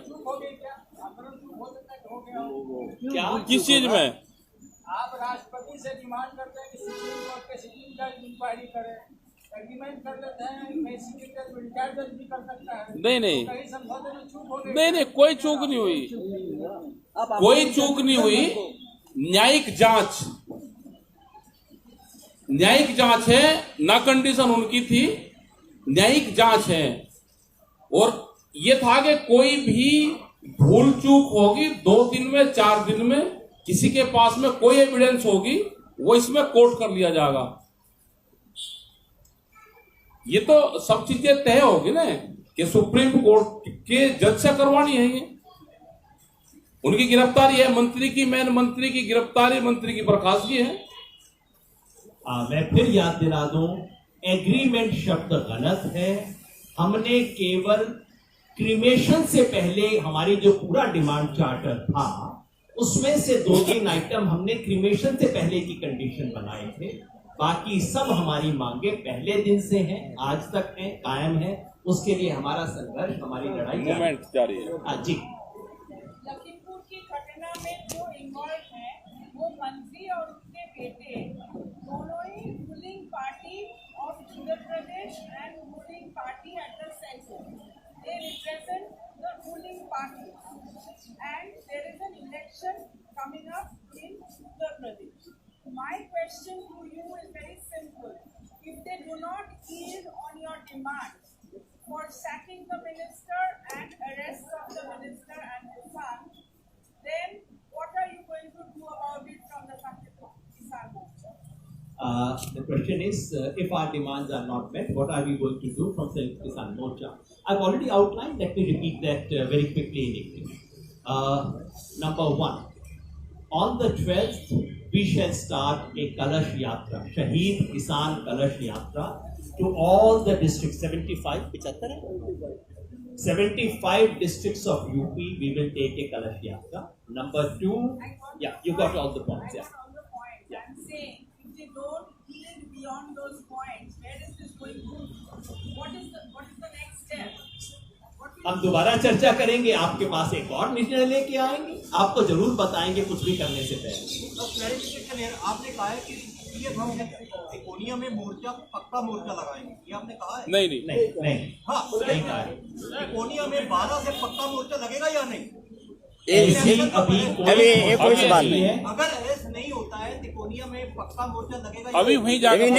क्या किस चीज में? आप राष्ट्रपति से डिमांड करते हैं कि सुप्रीम कोर्ट के सिटिंग जज इंक्वायरी करे, एग्रीमेंट कर लेते हैं कि सिटिंग जज रिटायर्ड जज भी कर सकता है। नहीं कहीं समझौते में चूक हो गई? नहीं, कोई चूक नहीं हुई, कोई चूक नहीं हुई। न्यायिक जांच है, ना कंडीशन उनकी थी, न्यायिक जांच है। और ये था कि कोई भी भूल चूक होगी 2 दिन में, 4 दिन में, किसी के पास में कोई एविडेंस होगी, वो इसमें कोर्ट कर लिया जाएगा। ये तो सब चीजें तय होगी ना कि सुप्रीम कोर्ट के जज से करवानी है। ये उनकी गिरफ्तारी है, मंत्री की, मेन मंत्री की गिरफ्तारी, मंत्री की बर्खास्तगी है। मैं फिर याद दिला दूं, एग्रीमेंट शब्द गलत है। हमने केवल क्रीमेशन से पहले हमारी जो पूरा डिमांड चार्टर था, उसमें से 2-3 आइटम हमने क्रीमेशन से पहले की कंडीशन बनाए थे। बाकी सब हमारी मांगे पहले दिन से हैं, आज तक हैं, कायम है। उसके लिए हमारा संघर्ष, हमारी लड़ाई जारी है। जी लखीमपुर की घटना में जो इन्वॉल्व है वो मंत्री और उसके बेटे दोनों ही ruling party of Uttar Pradesh and ruling party at the centre. They represent the ruling party and there is an election coming up in Uttar Pradesh. My question to you is very simple. If they do not yield on your demand for sacking the minister and arrest of the minister and his son, then what are you going to do about it from the Kisan Morcha? The question is, if our demands are not met, what are we going to do from Sanयुक्त Kisan Morcha? I've already outlined. Let me repeat that very quickly in English. Number 1, on the 12th, we shall start a Kalash Yatra, Shaheed Kisan Kalash Yatra, to all the districts, 75 districts of UP. We will take a Kalash Yatra. Number 2, yeah, you got all the points. Yeah. I'm saying, if they don't yield beyond those points, where is this going to? What is the next step? हम दोबारा चर्चा करेंगे, आपके पास एक और निर्णय लेके आएंगे, आपको जरूर बताएंगे कुछ भी करने से पहले। क्लैरिफिकेशन है, आपने कहा है कि हम तिकोनिया में मोर्चा, पक्का मोर्चा लगाएंगे, ये आपने कहा है? नहीं। हाँ, नहीं कहा है। तिकोनिया में 12 से पक्का मोर्चा लगेगा या नहीं? अभी कोई सी बात नहीं है। अगर अरेस्ट नहीं होता है तिकोनिया में पक्का मोर्चा लगेगा, अभी वहीं जाकर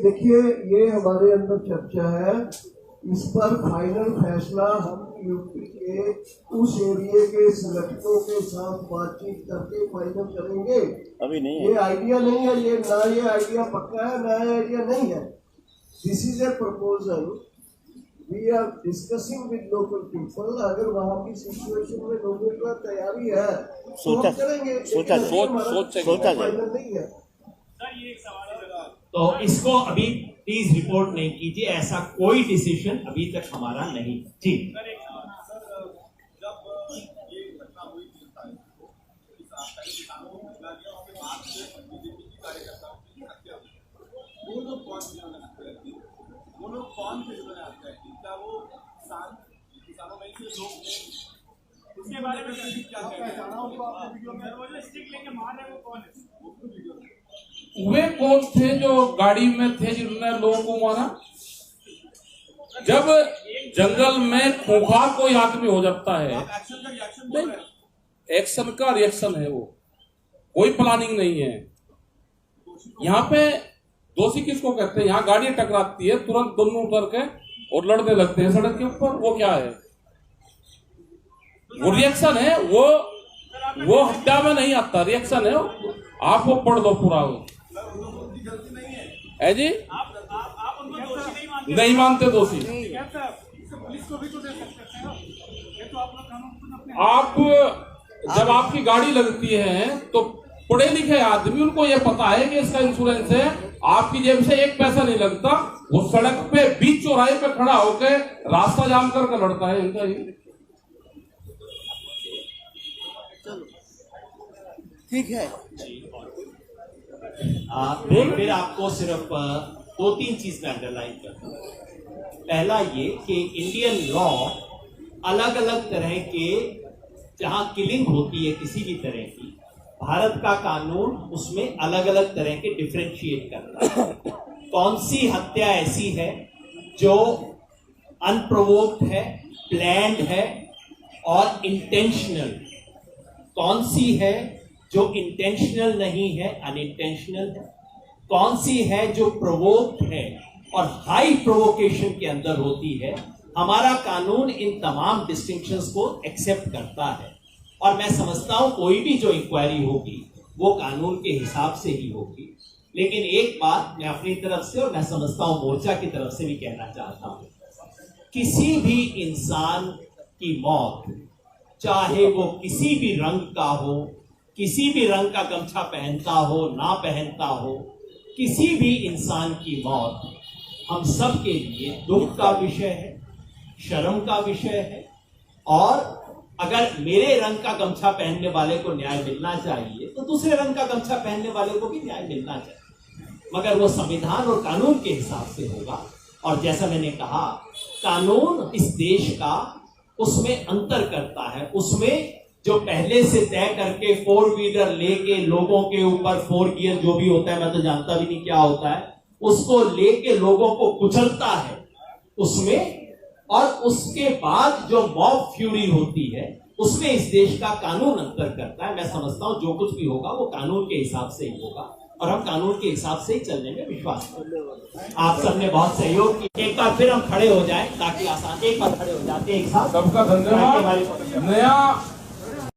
देखिए, ये हमारे अंदर चर्चा है, इस पर फाइनल फैसला हम यूपी के उस एरिया के संगठनों के साथ बातचीत करके फाइनल करेंगे। अभी नहीं है, ये आइडिया नहीं है, ये ना ये आइडिया पक्का है, ना ये आइडिया नहीं है। This is a proposal, we are discussing with local people. अगर वहाँ की सिचुएशन में लोगों का तैयारी है तो हम करेंगे, सोचा फाइनल नहीं है। तो इसको अभी प्लीज रिपोर्ट नहीं कीजिए, ऐसा कोई डिसीजन अभी तक हमारा नहीं। जी जब ये घटना हुई 30 तारीख को, इस आपका किसानों का वो लोग कौन वो लोग कौन थे जो आते हैं? क्या वो किसानों में से लोग हैं? उसके बारे में क्या पहचाना उनको आपने वीडियो में? वो जो स्टिक लेके मार रहे हैं वो कौन है? वे कौन थे जो गाड़ी में थे जिन्होंने लोगों को मारा? जब जंगल में खूंखार कोई आदमी हो जाता है, एक्शन का रिएक्शन है, वो कोई प्लानिंग नहीं है। यहाँ पे दोषी किसको कहते हैं? यहाँ गाड़ी टकराती है, तुरंत दोनों उतर के और लड़ने लगते हैं सड़क के ऊपर। वो क्या है? वो रिएक्शन है, वो हत्या में नहीं आता, रिएक्शन है। आप वो पढ़ लो पूरा है जी। आप उनको दोषी नहीं मानते दोषी। पुलिस को भी तो दे सकते हैं। ये तो आप लोग कानून अपने आप जब आपकी गाड़ी लगती है तो पढ़े लिखे आदमी, उनको ये पता है कि इसका इंश्योरेंस है, आपकी जेब से एक पैसा नहीं लगता। वो सड़क पे बीच चौराहे पे खड़ा होकर रास्ता जाम करके लड़ता है इनका ही। ठीक है। फिर आपको सिर्फ 2-3 चीज में अंडरलाइन करता हूं। पहला ये कि इंडियन लॉ अलग अलग तरह के, जहां किलिंग होती है किसी भी तरह की, भारत का कानून उसमें अलग अलग तरह के डिफरेंशिएट करता है। कौन सी हत्या ऐसी है जो अनप्रोवोक्ड है, प्लान्ड है और इंटेंशनल, कौन सी है जो इंटेंशनल नहीं है, अनइंटेंशनल है, कौन सी है जो प्रोवोक्ड है और हाई प्रोवोकेशन के अंदर होती है। हमारा कानून इन तमाम डिस्टिंक्शंस को एक्सेप्ट करता है और मैं समझता हूं कोई भी जो इंक्वायरी होगी वो कानून के हिसाब से ही होगी। लेकिन एक बात मैं अपनी तरफ से और मैं समझता हूं मोर्चा की तरफ से भी कहना चाहता हूं, किसी भी इंसान की मौत, चाहे वो किसी भी रंग का हो, किसी भी रंग का गमछा पहनता हो ना पहनता हो, किसी भी इंसान की मौत हम सब के लिए दुख का विषय है, शर्म का विषय है। और अगर मेरे रंग का गमछा पहनने वाले को न्याय मिलना चाहिए तो दूसरे रंग का गमछा पहनने वाले को भी न्याय मिलना चाहिए, मगर वो संविधान और कानून के हिसाब से होगा। और जैसा मैंने कहा, कानून इस देश का उसमें अंतर करता है। उसमें जो पहले से तय करके 4 व्हीलर लेके लोगों के ऊपर 4 गियर जो भी होता है, मैं तो जानता भी नहीं क्या होता है, उसको लेके लोगों को कुचलता है उसमें, और उसके बाद जो मॉब फ्यूरी होती है उसमें इस देश का कानून अंतर करता है। मैं समझता हूं जो कुछ भी होगा वो कानून के हिसाब से ही होगा और हम कानून के हिसाब से ही चलने में विश्वास करते हैं। आप सबने बहुत सहयोग किया। एक बार फिर हम खड़े हो जाएं ताकि आसान, एक बार खड़े हो जाते हैं एक साथ। सबका धन्यवाद। नया